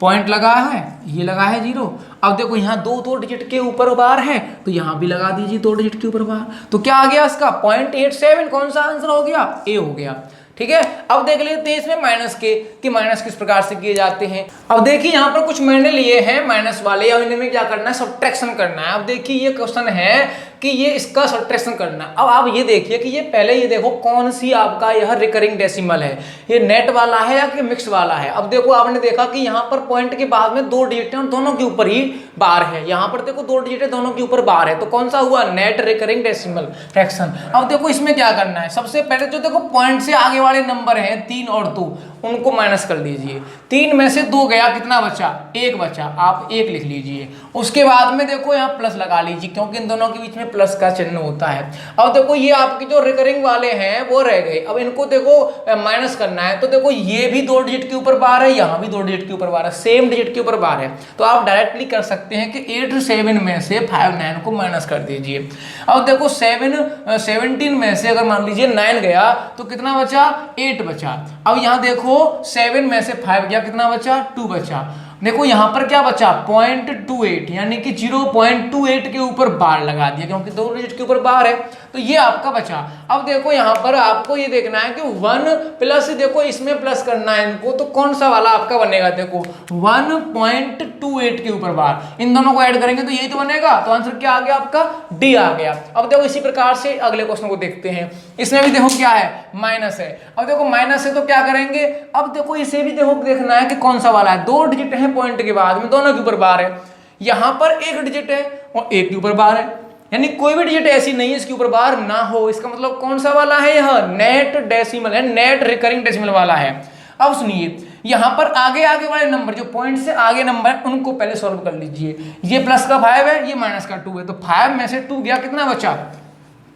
पॉइंट लगा है, ये लगा है 0। अब देखो यहाँ 2 डिजिट के ऊपर बार है तो यहाँ भी लगा दीजिए 2 डिजिट के ऊपर बार। तो क्या आ गया इसका? 0.87। कौन सा आंसर हो गया? ए हो गया, ठीक है। अब देख लेते हैं इसमें माइनस के कि माइनस किस प्रकार से किए जाते हैं। अब देखिए यहाँ पर कुछ मैंने लिए हैं माइनस वाले, अब इनमें क्या करना है? सब्ट्रैक्शन करना है। अब देखिए ये क्वेश्चन है कि ये इसका सब्ट्रैक्शन करना है। अब आप ये देखिए कि ये पहले ये देखो कौन सी आपका यह रिकरिंग डेसिमल है, ये नेट वाला है या कि मिक्स वाला है। अब देखो आपने देखा कि यहाँ पर पॉइंट के बाद में 2 डिजिट है और दोनों के ऊपर ही बार है, यहाँ पर देखो 2 डिजिट है दोनों के ऊपर बार है, तो कौन सा हुआ? Net recurring decimal fraction. अब देखो इसमें क्या करना है? सबसे पहले जो देखो पॉइंट से आगे वाले नंबर हैं 3 और 2, उनको माइनस कर लीजिए। 3 में से 2 गया, कितना बचा? 1 बचा, आप 1 लिख लीजिए। उसके बाद में देखो यहाँ प्लस लगा लीजिए, क्योंकि इन दोनों के बीच में इसमें प्लस का चिन्ह होता है। अब देखो ये आपके जो रिकरिंग वाले हैं वो रह गए, अब इनको देखो माइनस करना है, तो देखो ये भी 2 डिजिट के ऊपर बार है, यहाँ भी 2 डिजिट के ऊपर बार है, सेम डिजिट के ऊपर बार है, तो आप डायरेक्टली कर सकते हैं कि 8 7 में से 5 9 को माइनस कर दीजिए। अब देखो 17 में से अगर मान लीजिए 9 गया तो कितना बचा, 8 बचा। अब यहाँ देखो 7 में से 5 गया, कितना बचा, 2 बचा। देखो यहां पर क्या बचा, 0.28, यानी कि 0.28 के ऊपर बार लगा दिया क्योंकि 2 डिजिट के ऊपर बार है, तो ये आपका बचा। अब देखो यहां पर आपको ये देखना है कि 1 प्लस, देखो इसमें प्लस करना है इनको, तो कौन सा वाला आपका बनेगा, देखो 1.28 के ऊपर बार, इन दोनों को ऐड करेंगे तो यही तो बनेगा, तो आंसर क्या आ गया आपका, डी आ गया। अब देखो इसी प्रकार से अगले क्वेश्चन को देखते हैं, इसमें भी देखो क्या है, माइनस है। अब देखो माइनस है तो क्या करेंगे, अब देखो इसे भी देखो देखना है कि कौन सा वाला है, 2 डिजिट है पॉइंट के बाद में, दोनों के ऊपर बार है, यहां पर 1 डिजिट है और 1 के ऊपर बार है, यानी कोई भी डिजिट ऐसी नहीं है इसके ऊपर बार ना हो, इसका मतलब कौन सा वाला है, यह नेट डेसिमल है, नेट रिकरिंग डेसिमल वाला है। अब सुनिए यहां पर आगे आगे वाले नंबर जो पॉइंट से आगे नंबर है उनको पहले सॉल्व कर लीजिए, ये प्लस का 5 है, ये माइनस का 2 है, तो 5 में से 2 गया, कितना बचा,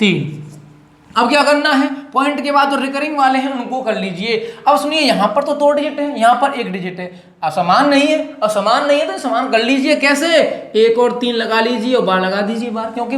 3। अब क्या करना है, पॉइंट के बाद जो रिकरिंग वाले हैं उनको कर लीजिए। अब सुनिए यहां पर तो 2 डिजिट है, यहां पर 1 डिजिट है, असमान नहीं है, असमान नहीं है तो समान कर लीजिए, कैसे, 1 और 3 लगा लीजिए और बार लगा दीजिए बार, क्योंकि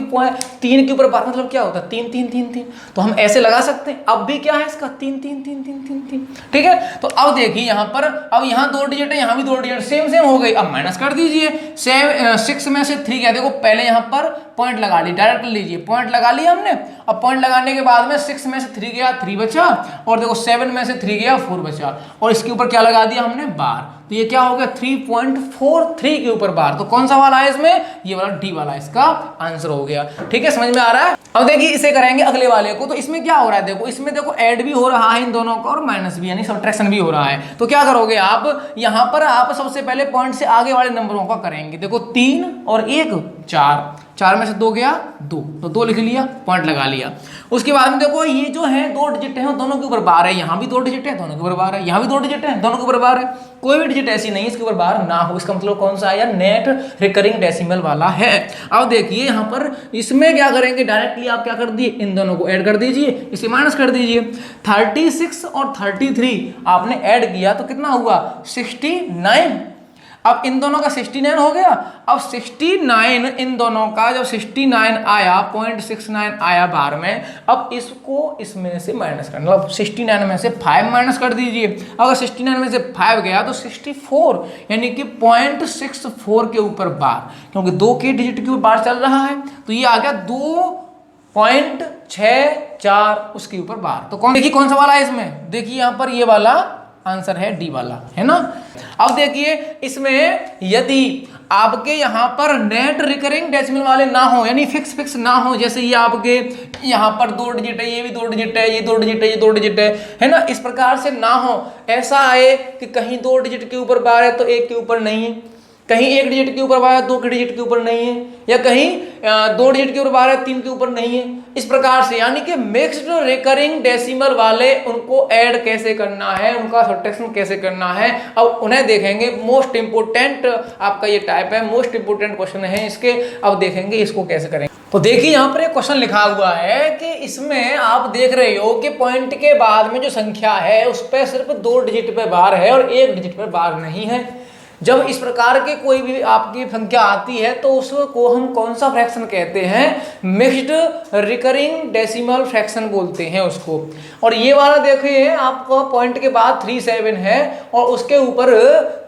3 के ऊपर बार मतलब क्या होता है, 3 3 3 3, तो हम ऐसे लगा सकते हैं। अब भी क्या है इसका, 3 3 3 3 3 3, ठीक है। तो अब देखिए यहाँ पर, अब यहाँ 2 डिजिट है, यहाँ भी 2 डिजिट, सेम सेम हो गई, अब माइनस कर दीजिए। 6 में से 3 क्या, देखो पहले यहाँ पर पॉइंट लगा ली, डायरेक्ट लीजिए, पॉइंट लगा लिया हमने। अब पॉइंट लगाने के बाद में 6 में से 3 गया, 3 बचा, और देखो 7 में से 3 गया, 4 बचा, और इसके ऊपर क्या लगा दिया हमने, बार, तो ये क्या हो गया, 3.43 के ऊपर बार। तो कौन सा वाला है इसमें, ये वाला डी वाला इसका आंसर हो गया, ठीक है, समझ में आ रहा है। अब देखिए इसे करेंगे अगले वाले को, तो इसमें क्या हो रहा है, देखो इसमें देखो ऐड भी हो रहा है इन दोनों का और माइनस भी, यानी सब्ट्रैक्शन भी हो रहा है। तो क्या करोगे आप, यहाँ पर आप सबसे पहले पॉइंट से आगे वाले नंबरों का करेंगे, देखो 3 और 1 4 में से 2 गया, 2, तो 2 लिख लिया, पॉइंट लगा लिया। उसके बाद में देखो ये जो है 2 डिजिट है दोनों के ऊपर बार है, यहाँ भी 2 डिजिट है, दोनों के ऊपर बार है, यहाँ भी 2 डिजिट है, दोनों के ऊपर बार है, कोई भी डिजिट ऐसी नहीं है इसके ऊपर बार ना हो, इसका मतलब कौन सा है, नेट रिकरिंग डेसिमल वाला है। अब देखिए यहाँ पर इसमें क्या करेंगे, डायरेक्टली आप क्या कर दिए, इन दोनों को ऐड कर दीजिए, इसे माइनस कर दीजिए। 36 और 33 आपने ऐड किया तो कितना हुआ, 69। अब इन दोनों का 69 हो गया। अब 69 इन दोनों का जब 69 आया, 0.69 आया बार में, अब इसको इसमें से माइनस करना, मतलब 69 में से 5 माइनस कर दीजिए। अगर 69 में से 5 गया तो 64, यानी कि 0.64 के ऊपर बार, क्योंकि 2 के डिजिट के ऊपर बार चल रहा है, तो ये आ गया 2.64 उसके ऊपर बार। तो देखिए कौन सा वाला है इसमें, देखिए यहाँ पर ये वाला आंसर है, डी वाला है ना। अब देखिए इसमें यदि आपके यहाँ पर नेट रिकरिंग डेसिमल वाले ना हो, यानी फिक्स ना हो, जैसे ये आपके यहाँ पर 2 डिजिट है, ये भी 2 डिजिट है, ये 2 डिजिट है, ये 2 डिजिट है ना, इस प्रकार से ना हो, ऐसा आए कि कहीं 2 डिजिट के ऊपर बार है तो 1 के ऊपर नहीं है, कहीं 1 डिजिट के ऊपर बार है 2 के डिजिट के ऊपर नहीं है, या कहीं 2 डिजिट के ऊपर बार है 3 के ऊपर नहीं है, इस प्रकार से, यानी कि मिक्स्ड रिकरिंग डेसिमल वाले उनको ऐड कैसे करना है, उनका सब्ट्रैक्शन कैसे करना है, अब उन्हें देखेंगे। मोस्ट इंपोर्टेंट आपका ये टाइप है, मोस्ट इंपोर्टेंट क्वेश्चन है इसके, अब देखेंगे इसको कैसे करेंगे। तो देखिए यहाँ पर एक क्वेश्चन लिखा हुआ है कि इसमें आप देख रहे हो कि पॉइंट के बाद में जो संख्या है उस पर सिर्फ 2 डिजिट पे बार है और 1 डिजिट पे बार नहीं है। जब इस प्रकार के कोई भी आपकी संख्या आती है तो उसको हम कौन सा फ्रैक्शन कहते हैं, मिक्स्ड रिकरिंग डेसिमल फ्रैक्शन बोलते हैं उसको। और ये वाला देखिए आपको पॉइंट के बाद 37 है और उसके ऊपर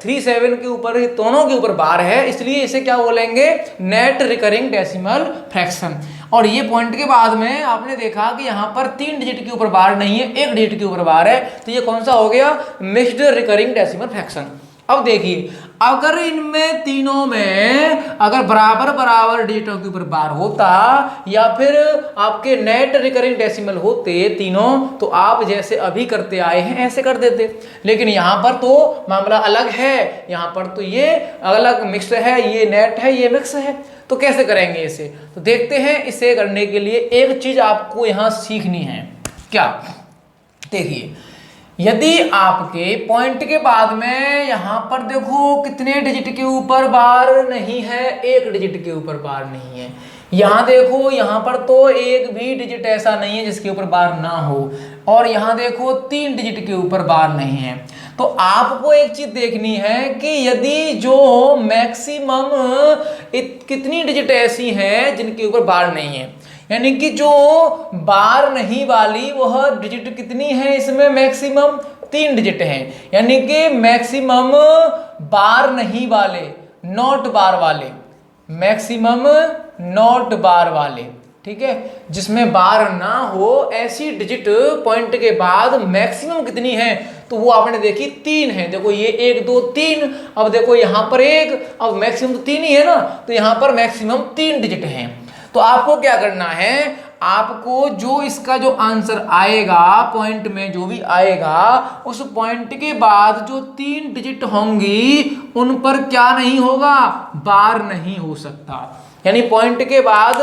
37 के ऊपर दोनों के ऊपर बार है, इसलिए इसे क्या बोलेंगे, नेट रिकरिंग डेसिमल फ्रैक्शन। और ये पॉइंट के बाद में आपने देखा कि यहाँ पर 3 डिजिट के ऊपर बार नहीं है, 1 डिजिट के ऊपर बार है, तो ये कौन सा हो गया, मिक्स्ड रिकरिंग डेसिमल फ्रैक्शन। अब देखिए अगर इनमें तीनों में अगर बराबर डिजिटों के ऊपर बार होता या फिर आपके नेट रिकरिंग डेसिमल होते तीनों, तो आप जैसे अभी करते आए हैं ऐसे कर देते, लेकिन यहाँ पर तो मामला अलग है, यहाँ पर तो ये अलग मिक्स है, ये नेट है, ये मिक्स है, तो कैसे करेंगे इसे। तो देखते हैं, इसे करने के लिए एक चीज आपको यहाँ सीखनी है। क्या, देखिए यदि आपके पॉइंट के बाद में यहाँ पर देखो कितने डिजिट के ऊपर बार नहीं है, 1 डिजिट के ऊपर बार नहीं है, यहाँ देखो, यहाँ पर तो एक भी डिजिट ऐसा नहीं है जिसके ऊपर बार ना हो, और यहाँ देखो 3 डिजिट के ऊपर बार नहीं है। तो आपको एक चीज देखनी है कि यदि जो मैक्सिमम कितनी डिजिट ऐसी हैं जिनके ऊपर बार नहीं है, यानी कि जो बार नहीं वाली वह डिजिट कितनी है, इसमें मैक्सिमम 3 डिजिट हैं, यानी कि मैक्सिमम बार नहीं वाले, नॉट बार वाले, मैक्सिमम नॉट बार वाले, ठीक है, जिसमें बार ना हो ऐसी डिजिट पॉइंट के बाद मैक्सिमम कितनी है, तो वो आपने देखी 3 है। देखो ये 1 2 3, अब देखो यहां पर 1, अब मैक्सिमम तो 3 ही है ना, तो यहां पर मैक्सिमम 3 डिजिट हैं। तो आपको क्या करना है, आपको जो इसका जो आंसर आएगा पॉइंट में जो भी आएगा, उस पॉइंट के बाद जो 3 डिजिट होंगी उन पर क्या नहीं होगा, बार नहीं हो सकता। यानी पॉइंट के बाद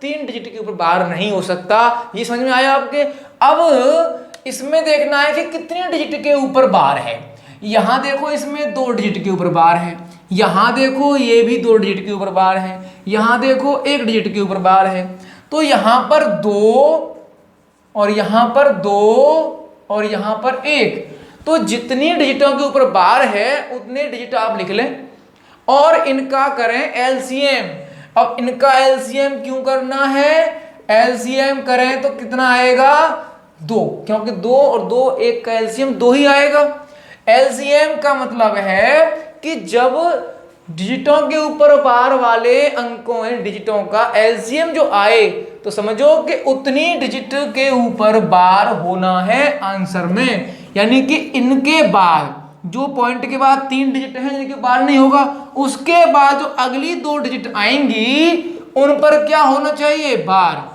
3 डिजिट के ऊपर बार नहीं हो सकता। ये समझ में आया आपके। अब इसमें देखना है कि कितने डिजिट के ऊपर बार है। यहां देखो इसमें 2 डिजिट के ऊपर बार है, यहां देखो ये भी 2 डिजिट के ऊपर बार है, यहां देखो 1 डिजिट के ऊपर बार है। तो यहां पर 2 और यहां पर 2 और यहां पर 1, तो जितनी डिजिटों के ऊपर बार है उतने डिजिट आप लिख लें और इनका करें एलसीएम। अब इनका एलसीएम क्यों करना है, एलसीएम करें तो कितना आएगा, 2, क्योंकि 2 और 2 1 का एलसीएम 2 ही आएगा। एलसीएम का मतलब है कि जब डिजिटों के ऊपर बार वाले अंकों डिजिटों का एलसीएम जो आए तो समझो कि उतनी डिजिट के ऊपर बार होना है आंसर में। यानी कि इनके बाद जो पॉइंट के बाद 3 डिजिट है जिनके बार नहीं होगा, उसके बाद जो अगली 2 डिजिट आएंगी उन पर क्या होना चाहिए, बार।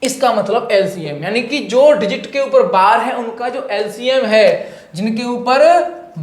इसका मतलब एलसीएम, यानी कि जो डिजिट के ऊपर बार है उनका जो एलसीएम है, जिनके ऊपर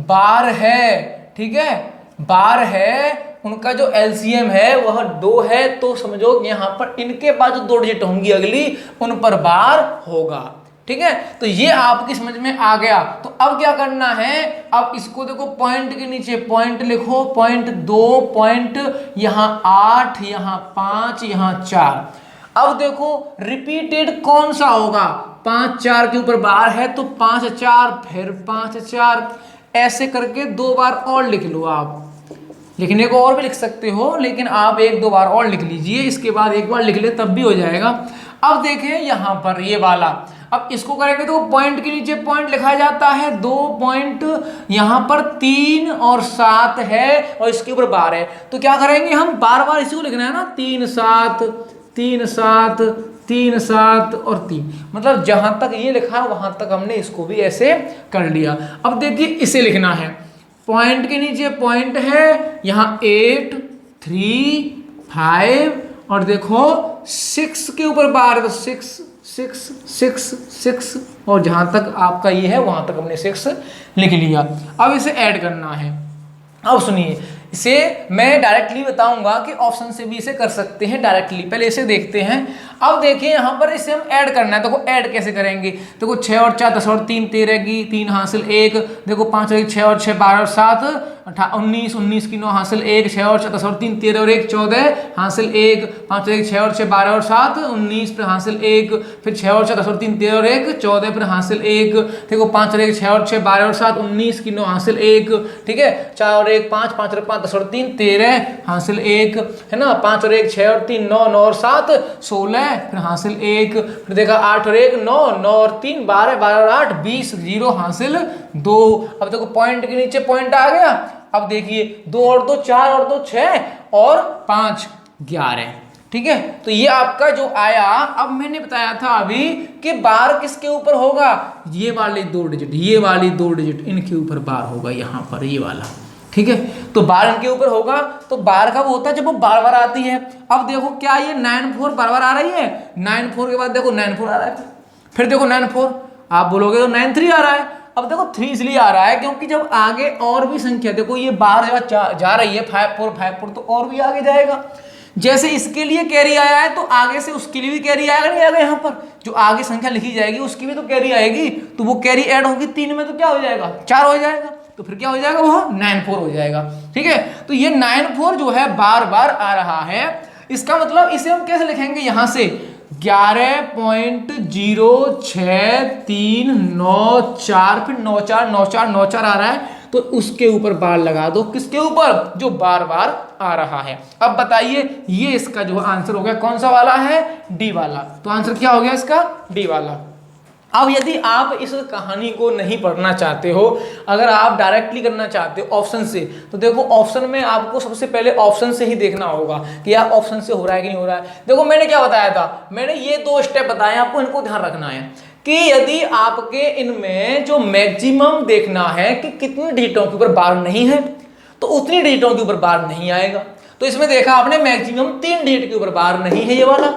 बार है, ठीक है, बार है, उनका जो एलसीएम है वह 2 है। तो समझो यहां पर इनके बाद जो 2 डिजिट होंगी अगली उन पर बार होगा, ठीक है। तो ये आपकी समझ में आ गया। तो अब क्या करना है, अब इसको देखो पॉइंट के नीचे पॉइंट लिखो, पॉइंट 2, पॉइंट यहां 8, यहां 5, यहां 4। अब देखो रिपीटेड कौन सा होगा, 5 4 के ऊपर बार है तो 5 4, फिर 5 4, ऐसे करके 2 बार और लिख लो। आप लिखने को और भी लिख सकते हो, लेकिन आप 1 2 बार और लिख लीजिए, इसके बाद 1 बार लिख ले तब भी हो जाएगा। अब देखिए यहां पर ये वाला, अब इसको करेंगे तो पॉइंट के नीचे पॉइंट लिखा जाता है, 2 पॉइंट, यहां पर 3 और 7 है और इसके ऊपर बार है। तो क्या करेंगे हम, बार बार इसी को लिखना है ना, 3 7 3 7 3 7 और 3, मतलब जहां तक ये लिखा है वहां तक हमने इसको भी ऐसे कर लिया। अब देखिए इसे लिखना है, पॉइंट के नीचे पॉइंट है, यहां 8 3 5 और देखो 6 के ऊपर बार, तो 6 6 6 6 और जहां तक आपका ये है वहां तक हमने 6 लिख लिया। अब इसे ऐड करना है। अब सुनिए, इसे मैं डायरेक्टली बताऊंगा कि ऑप्शन से भी इसे कर सकते हैं डायरेक्टली, पहले इसे देखते हैं। अब देखिए यहाँ पर इसे हम ऐड करना है। देखो ऐड कैसे करेंगे, देखो 6 और 4 10 और 3 13 की 3 हासिल 1, देखो 5 और 1 6 और 6 12 और 7 19 19 की 9 हासिल 1, 6 और 4 10 और 3 13 और 1 14 हासिल 1, 5 और 1 6 और 6 12 और 7 19 फिर हासिल 1, फिर 6 और 4 10 और 3 13 और 1 14 फिर हासिल 1, देखो 5 और 1 6 और 6 12 और 7 19 की 9 हासिल 1, ठीक है, 4 और 1 5 5 और 5 10 और 3 13 हासिल 1 है ना, 5 और 1 6 और 3 9 9 और 7 16 फिर हासिल 1, फिर देखा 8 और 1 9 9 और 3 12 12 और 8 20 0 हासिल 2। अब देखो पॉइंट के नीचे पॉइंट आ गया। अब देखिए 2 और 2 4 और 2 6 और 5 11, ठीक है। तो ये आपका जो आया, अब मैंने बताया था अभी कि बार किसके ऊपर होगा, ये वाले 2 डिजिट, ये वाली 2 डिजिट इनके ऊपर बार होगा, यहाँ पर ये वाला, ठीक है। तो बार इनके ऊपर होगा। तो बार कब होता है, जब वो बार बार आती है। अब देखो क्या ये 9 4 बार बार आ रही है, 9 4 के बाद देखो 9 4 आ रहा है, फिर देखो 9 4, आप बोलोगे तो 9 3 आ रहा है। अब देखो 3 इसलिए आ रहा है क्योंकि जब आगे और भी संख्या, देखो ये बार जा रही है 5 4 5 4, तो और भी आगे जाएगा। जैसे इसके लिए कैरी आया है तो आगे से उसके लिए भी कैरी आएगा, नहीं आएगा, यहाँ पर जो आगे संख्या लिखी जाएगी उसकी भी तो कैरी आएगी, तो वो कैरी ऐड होगी 3 में, तो क्या हो जाएगा 4 हो जाएगा, तो फिर क्या हो जाएगा, वो 9 4 हो जाएगा, ठीक है। तो ये 9 4 जो है बार बार आ रहा है, इसका मतलब इसे हम कैसे लिखेंगे, यहां से 11.063994, फिर 949494 आ रहा है, तो उसके ऊपर बार लगा दो। किसके ऊपर, जो बार बार आ रहा है। अब बताइए ये इसका जो आंसर हो गया कौन सा वाला है, डी वाला। तो आंसर क्या हो गया इसका, डी वाला। अब यदि आप इस कहानी को नहीं पढ़ना चाहते हो, अगर आप डायरेक्टली करना चाहते हो ऑप्शन से, तो देखो ऑप्शन में आपको सबसे पहले ऑप्शन से ही देखना होगा कि यार ऑप्शन से हो रहा है कि नहीं हो रहा है। देखो मैंने क्या बताया था, मैंने ये 2 स्टेप बताए आपको, इनको ध्यान रखना है कि यदि आपके इनमें जो मैक्सिमम देखना है कि कितनी डिजिटों के ऊपर बार नहीं है, तो उतनी डिजिटों के ऊपर बार नहीं आएगा। तो इसमें देखा आपने मैक्सिमम 3 डिजिट के ऊपर बार नहीं है ये वाला,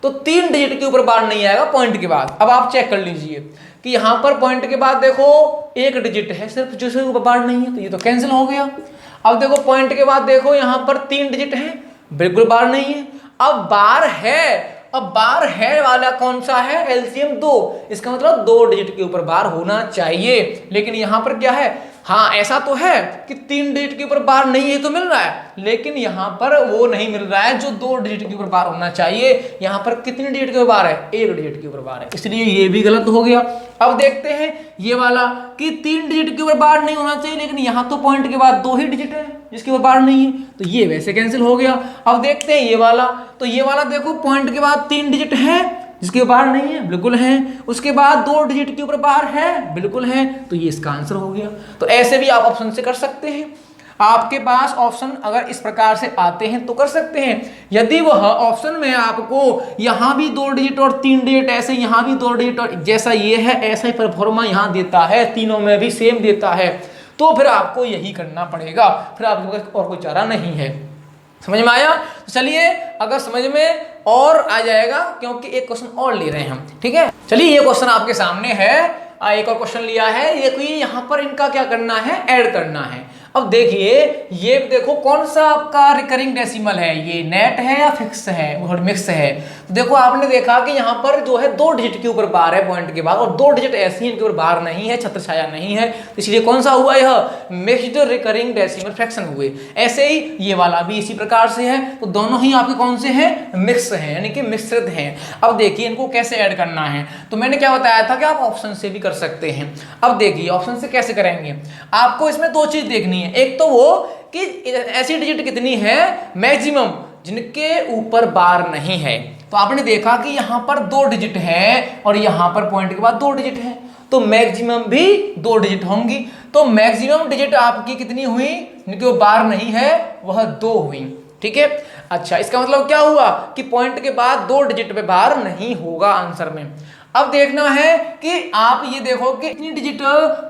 तो 3 डिजिट के ऊपर बार नहीं आएगा पॉइंट के बाद। अब आप चेक कर लीजिए कि यहां पर पॉइंट के बाद देखो 1 डिजिट है सिर्फ, जिसके ऊपर बार नहीं है, तो ये तो कैंसिल हो गया। अब देखो पॉइंट के बाद देखो यहां पर 3 डिजिट है, बिल्कुल बार नहीं है। अब बार है, अब बार है वाला कौन सा है, एलसीएम 2, इसका मतलब 2 डिजिट के ऊपर बार होना चाहिए। लेकिन यहां पर क्या है, हाँ ऐसा तो है कि 3 डिजिट के ऊपर बार नहीं है तो मिल रहा है, लेकिन यहां पर वो नहीं मिल रहा है जो 2 डिजिट के ऊपर बार होना चाहिए। यहां पर कितनी डिजिट के ऊपर बार है, 1 डिजिट के ऊपर बार है, इसलिए ये भी गलत हो गया। अब देखते हैं ये वाला कि 3 डिजिट के ऊपर बार नहीं होना चाहिए, लेकिन यहां तो पॉइंट के बाद 2 ही डिजिट है जिसके ऊपर बार नहीं है, तो ये वैसे कैंसिल हो गया। अब देखते हैं ये वाला, तो ये वाला देखो पॉइंट के बाद 3 डिजिट है जिसके बाहर नहीं है, बिल्कुल है। उसके बाद 2 डिजिट के ऊपर बाहर है, बिल्कुल है, तो ये इसका आंसर हो गया। तो ऐसे भी आप ऑप्शन से कर सकते हैं। आपके पास ऑप्शन अगर इस प्रकार से आते हैं तो कर सकते हैं। यदि वह ऑप्शन में आपको यहां भी 2 डिजिट और 3 डिजिट, ऐसे यहां भी 2 डिजिट और जैसा ये है ऐसा ही परफॉर्मा यहां देता है, तीनों में भी सेम देता है, तो फिर आपको यही करना पड़ेगा, फिर आपके पास और कोई चारा नहीं है। समझ में आया? तो चलिए अगर समझ में और आ जाएगा, क्योंकि एक क्वेश्चन और ले रहे हैं हम, ठीक है। चलिए ये क्वेश्चन आपके सामने है, एक और क्वेश्चन लिया है, ये कोई यहाँ पर इनका क्या करना है, ऐड करना है। अब देखिए ये देखो कौन सा आपका रिकरिंग डेसिमल है, ये नेट है या फिक्स है, वो मिक्स है। तो देखो आपने देखा कि यहाँ पर जो है 2 डिजिट के ऊपर बार है पॉइंट के बाद, और 2 डिजिट ऐसी इनके ऊपर बार नहीं है, छत्र छाया नहीं है, तो इसलिए कौन सा हुआ, यह मिक्स्ड रिकरिंग डेसिमल फ्रैक्शन हुए। ऐसे ही ये वाला भी इसी प्रकार से है, तो दोनों ही आपके कौन से हैं, मिक्स हैं, यानी कि मिश्रित हैं। अब देखिए इनको कैसे ऐड करना है, तो मैंने क्या बताया था कि आप ऑप्शन से भी कर सकते हैं। अब देखिए ऑप्शन से कैसे करेंगे, आपको इसमें 2 चीज देखनी है। एक तो वो कि ऐसी डिजिट कितनी है मैक्सिमम जिनके ऊपर बार नहीं है, तो आपने देखा कि यहां पर 2 डिजिट है और यहां पर पॉइंट के बाद 2 डिजिट है, तो मैक्सिमम भी 2 डिजिट होंगी। तो मैक्सिमम डिजिट आपकी कितनी हुई, जिनके ऊपर बार नहीं है वह 2 हुई, ठीक है। अच्छा इसका मतलब क्या हुआ कि पॉइंट के बाद 2 डिजिट पे बार नहीं होगा आंसर में। अब देखना है कि आप ये देखो कि कितनी डिजिट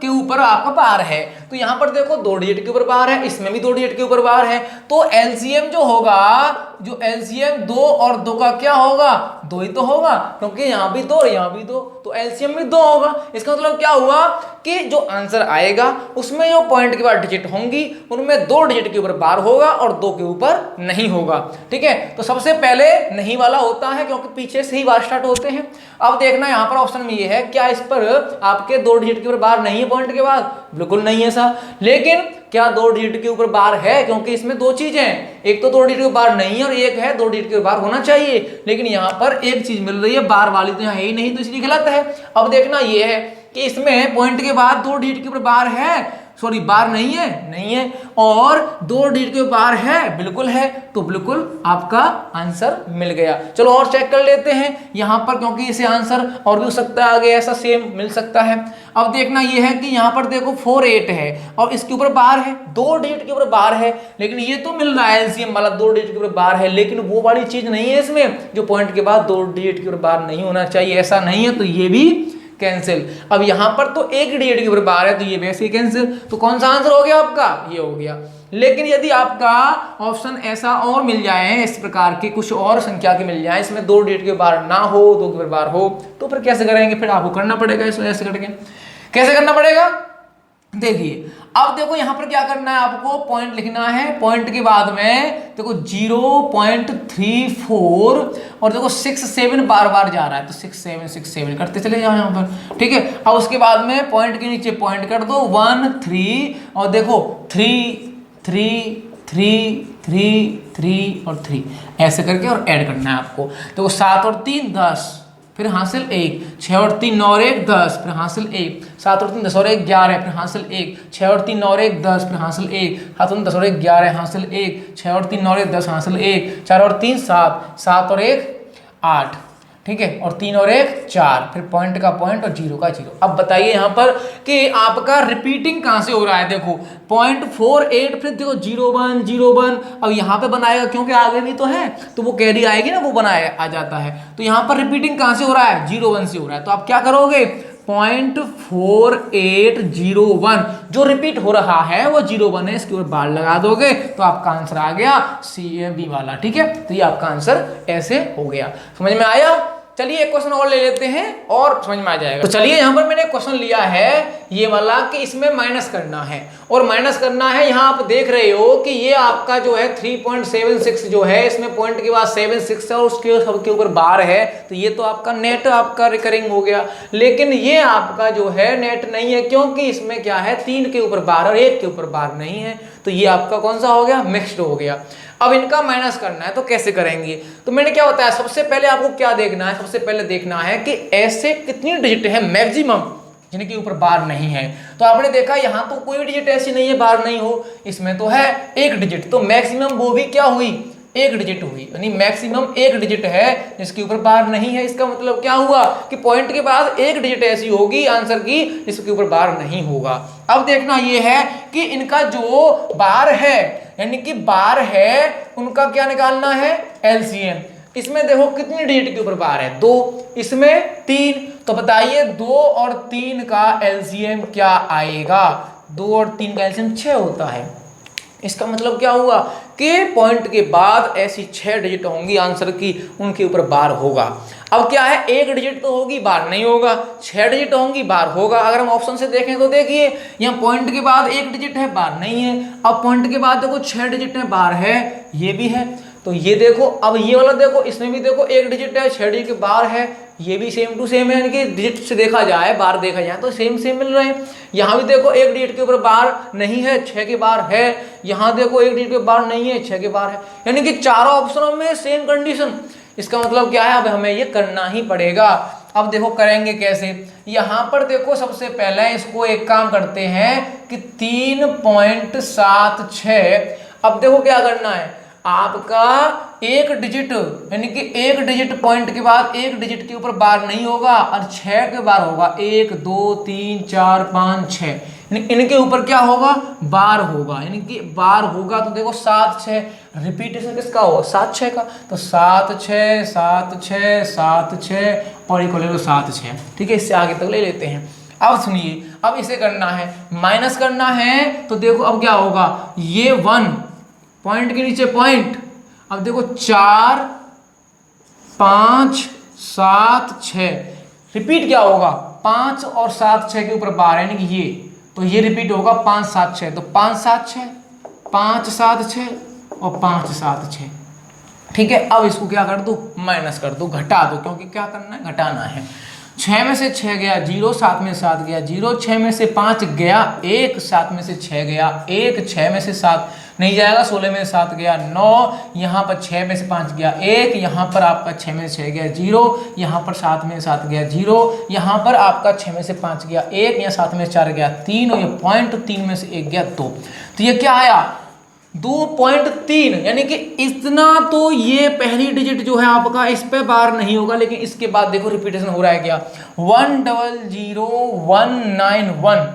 के ऊपर आपका बार है, तो यहां पर देखो 2 डिजिट के ऊपर बार है, इसमें भी 2 डिजिट के ऊपर बार है, तो एलसीएम जो होगा, जो एलसीएम 2 और 2 का क्या होगा, 2 ही तो होगा, क्योंकि यहां भी 2 और यहां भी 2, तो एलसीएम भी 2 होगा। इसका मतलब क्या हुआ कि जो आंसर आएगा उसमें जो पॉइंट के बाद डिजिट होंगी उनमें 2 डिजिट के ऊपर बार होगा और 2 के ऊपर नहीं होगा, ठीक है। तो सबसे पहले नहीं वाला होता है क्योंकि पीछे से ही बार स्टार्ट होते हैं। अब देखना यहाँ पर ऑप्शन में ये है, क्या इस पर आपके 2 डिजिट के ऊपर बार नहीं है पॉइंट के बाद, बिल्कुल नहीं है ऐसा। लेकिन क्या 2 डिजिट के ऊपर बार है, क्योंकि इसमें 2 चीजें हैं, एक तो 2 डिजिट के ऊपर बार नहीं है और एक है 2 डिजिट के ऊपर बार होना चाहिए, लेकिन यहाँ पर एक चीज मिल रही है बार वाली, तो यहाँ है ही नहीं, तो इसलिए गलत है। अब देखना ये है कि इसमें पॉइंट के बाद 2 डिजिट के ऊपर बार है, सॉरी बार नहीं है, नहीं है, और 2 डिजिट के बार है, बिल्कुल है, तो बिल्कुल आपका आंसर मिल गया। चलो और चेक कर लेते हैं यहाँ पर, क्योंकि इसे आंसर और भी हो सकता है आगे ऐसा सेम मिल सकता है। अब देखना ये है कि यहाँ पर देखो 4 8 है और इसके ऊपर बार है, 2 डिजिट के ऊपर बार है, लेकिन ये तो मिल रहा है एलसीएम वाला 2 डिजिट के ऊपर बार है, लेकिन वो वाली चीज नहीं है इसमें जो पॉइंट के बाद 2 डिजिट के ऊपर बार नहीं होना चाहिए, ऐसा नहीं है, तो ये भी कैंसिल। अब यहां पर तो 1 डिजिट के ऊपर बार है, तो ये वैसे ही कैंसिल। तो कौन सा आंसर हो गया आपका, ये हो गया। लेकिन यदि आपका ऑप्शन ऐसा और मिल जाए, इस प्रकार के कुछ और संख्या के मिल जाए, इसमें 2 डिजिट के बार ना हो, 2 के बार हो, तो फिर कैसे करेंगे, फिर आपको करना पड़ेगा इसमें ऐसे करके। कैसे करना पड़ेगा, देखिए अब देखो यहां पर क्या करना है, आपको पॉइंट लिखना है, पॉइंट के बाद में देखो 0.34 और देखो 6 7 बार बार जा रहा है, तो 6 7 6 7 करते चले जाओ यहां पर, ठीक है। अब उसके बाद में पॉइंट के नीचे पॉइंट कर दो 1 3 और देखो 3 3 3 और 3 ऐसे करके और ऐड करना है आपको। तो 7 और 3 10, फिर हासिल 1, 6 और 3 9 और 1 10, फिर हासिल 1, 7 और 3 10 और 1 11, फिर हासिल 1, 6 और 3 9 और 1 10, फिर हासिल 1, 7 और 10 और 1 11, हासिल 1, 6 और 3 9 और 1 10, हासिल 1, 4 और 3 7, 7 और 1 8, ठीक है, और 3 और 1 4, फिर पॉइंट का पॉइंट और जीरो का जीरो। अब बताइए यहाँ पर कि आपका रिपीटिंग कहाँ से हो रहा है। देखो 0.48, फिर देखो 01 01, अब यहाँ पे बनाएगा क्योंकि आगे भी तो है, तो वो कैरी आएगी ना, वो बनाया आ जाता है। तो यहाँ पर रिपीटिंग कहाँ से हो रहा है, 01 से हो रहा है। तो आप क्या करोगे, 0.4801 जो रिपीट हो रहा है वो 01 है, इसके ऊपर बार लगा दोगे तो आपका आंसर आ गया CB वाला। ठीक है, तो ये आपका आंसर ऐसे हो गया। समझ में आया। चलिए एक क्वेश्चन और ले लेते हैं और समझ में आ जाएगा। तो चलिए यहाँ पर मैंने क्वेश्चन लिया है ये वाला कि इसमें माइनस करना है, और माइनस करना है। यहाँ आप देख रहे हो कि ये आपका जो है 3.76 जो है, इसमें पॉइंट के बाद 76 है और उसके सबके ऊपर बार है, तो ये तो आपका नेट आपका रिकरिंग हो गया। लेकिन ये आपका जो है नेट नहीं है, क्योंकि इसमें क्या है 3 के ऊपर बार और 1 के ऊपर बार नहीं है, तो ये आपका कौन सा हो गया, मिक्स्ड हो गया। अब इनका माइनस करना है तो कैसे करेंगे। तो मैंने क्या बताया, सबसे पहले आपको क्या देखना है, सबसे पहले देखना है कि ऐसे कितनी डिजिट है मैक्सिमम जिनके ऊपर बार नहीं है। तो आपने देखा यहाँ तो कोई डिजिट ऐसी नहीं है बार नहीं हो, इसमें तो है 1 डिजिट, तो मैक्सिमम वो भी क्या हुई, 1 डिजिट हुई, यानी मैक्सिमम 1 डिजिट है जिसके ऊपर बार नहीं है। इसका मतलब क्या हुआ कि पॉइंट के बाद 1 डिजिट ऐसी होगी आंसर की जिसके ऊपर बार नहीं होगा। अब देखना ये है कि इनका जो बार है, यानी कि बार है, उनका क्या निकालना है, LCM। इसमें देखो कितनी डिजिट के ऊपर बार है, 2, इसमें 3, तो बताइए 2 और 3 का LCM क्या आएगा। 2 और 3 का LCM 6 होता है। इसका मतलब क्या हुआ कि पॉइंट के बाद ऐसी 6 डिजिट होंगी आंसर की, उनके ऊपर बार होगा। अब क्या है, 1 डिजिट तो होगी बार नहीं होगा, 6 डिजिट होंगी बार होगा। अगर हम ऑप्शन से देखें तो देखिए यहाँ पॉइंट के बाद 1 डिजिट है बार नहीं है, अब पॉइंट के बाद देखो 6 डिजिट है बार है, ये भी है। तो ये देखो, अब ये वाला देखो, इसमें भी देखो 1 डिजिट है, 6 डिजिट के बार है, ये भी सेम टू सेम है, यानी कि डिजिट से देखा जाए, बार देखा जाए तो सेम सेम मिल रहे हैं। यहाँ भी देखो 1 डिजिट के ऊपर बार नहीं है, 6 के बार है, यहाँ देखो 1 डिजिट के बार नहीं है, 6 के बार है, यानी कि चारों ऑप्शनों में सेम कंडीशन। इसका मतलब क्या है, अब हमें ये करना ही पड़ेगा। अब देखो करेंगे कैसे, यहाँ पर देखो सबसे पहले इसको एक काम करते हैं कि 3.76, अब देखो क्या करना है, आपका 1 डिजिट, यानी कि 1 डिजिट पॉइंट के बाद 1 डिजिट के ऊपर बार नहीं होगा और 6 के बार होगा, 1 2 3 4 5 6, इनके ऊपर क्या होगा, बार होगा, यानी कि बार होगा। तो देखो 7 6 रिपीटेशन किसका होगा, 7 6 का, तो 7 6 7 6 7 6 और इक्वल 7 6। ठीक है, इससे आगे तक ले लेते हैं। अब सुनिए, अब इसे करना है, माइनस करना है, तो देखो अब क्या होगा, ये 1 पॉइंट के नीचे पॉइंट, अब देखो 4 5 7 6, रिपीट क्या होगा, 5 और 7 6 के ऊपर बार है, यानी कि ये, तो ये रिपीट होगा 5 7 6, तो 5 7 6 5 7 6 और 5 7 6। ठीक है, अब इसको क्या कर दो, माइनस कर दो, घटा दो, क्योंकि क्या करना है, घटाना है। 6 में से 6 गया 0, 7 में 7 गया 0, 6 में से 5 गया 1, 7 में से 6 गया 1, 6 में से 7 नहीं जाएगा, 16 में से 7 गया 9, यहाँ पर 6 में से 5 गया 1, यहाँ पर आपका 6 में से 6 गया 0, यहाँ पर 7 में से 7 गया 0, यहाँ पर आपका 6 में से 5 गया 1, यहाँ 7 में से 4 गया 3, और ये पॉइंट 3 में से 1 गया 2, तो ये क्या आया 2.3, यानी कि इतना। तो ये पहली डिजिट जो है आपका, इस पे बार नहीं होगा, लेकिन इसके बाद देखो रिपीटेशन हो रहा है क्या, 100191,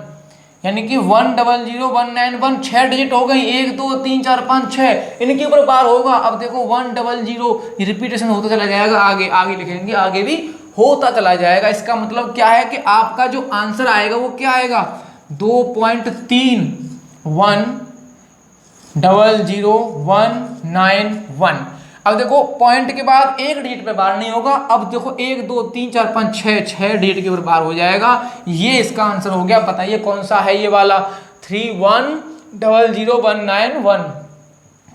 यानी कि 100191, 6 डिजिट हो गई, 1 2 3 4 5 6, इनके ऊपर बार होगा। अब देखो 100, रिपीटेशन होता चला जाएगा, आगे आगे लिखेंगे, आगे भी होता चला जाएगा। इसका मतलब क्या है कि आपका जो आंसर आएगा वो क्या आएगा, 2.3100191। अब देखो पॉइंट के बाद 1 डिजिट पे बार नहीं होगा, अब देखो 1 2 3 4 5 6 डिजिट के ऊपर बार हो जाएगा। ये इसका आंसर हो गया। बताइए कौन सा है ये वाला, 31000191,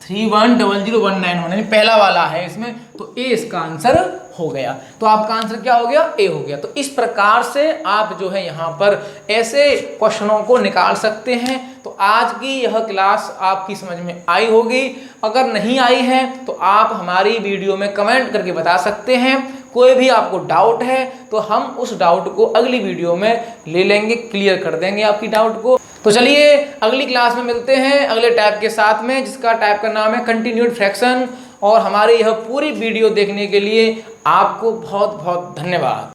31000191, यानी पहला वाला है इसमें, तो ए इसका आंसर हो गया। तो आपका आंसर क्या हो गया, ए हो गया। तो इस प्रकार से आप जो है यहाँ पर ऐसे क्वेश्चनों को निकाल सकते हैं तो आज की यह क्लास आपकी समझ में आई होगी। अगर नहीं आई है तो आप हमारी वीडियो में कमेंट करके बता सकते हैं। कोई भी आपको डाउट है तो हम उस डाउट को अगली वीडियो में ले लेंगे, क्लियर कर देंगे आपकी डाउट को। तो चलिए अगली क्लास में मिलते हैं अगले टैब के साथ में, जिसका टैब का नाम है कंटिन्यूड फ्रैक्शन। और हमारी यह पूरी वीडियो देखने के लिए आपको बहुत बहुत धन्यवाद।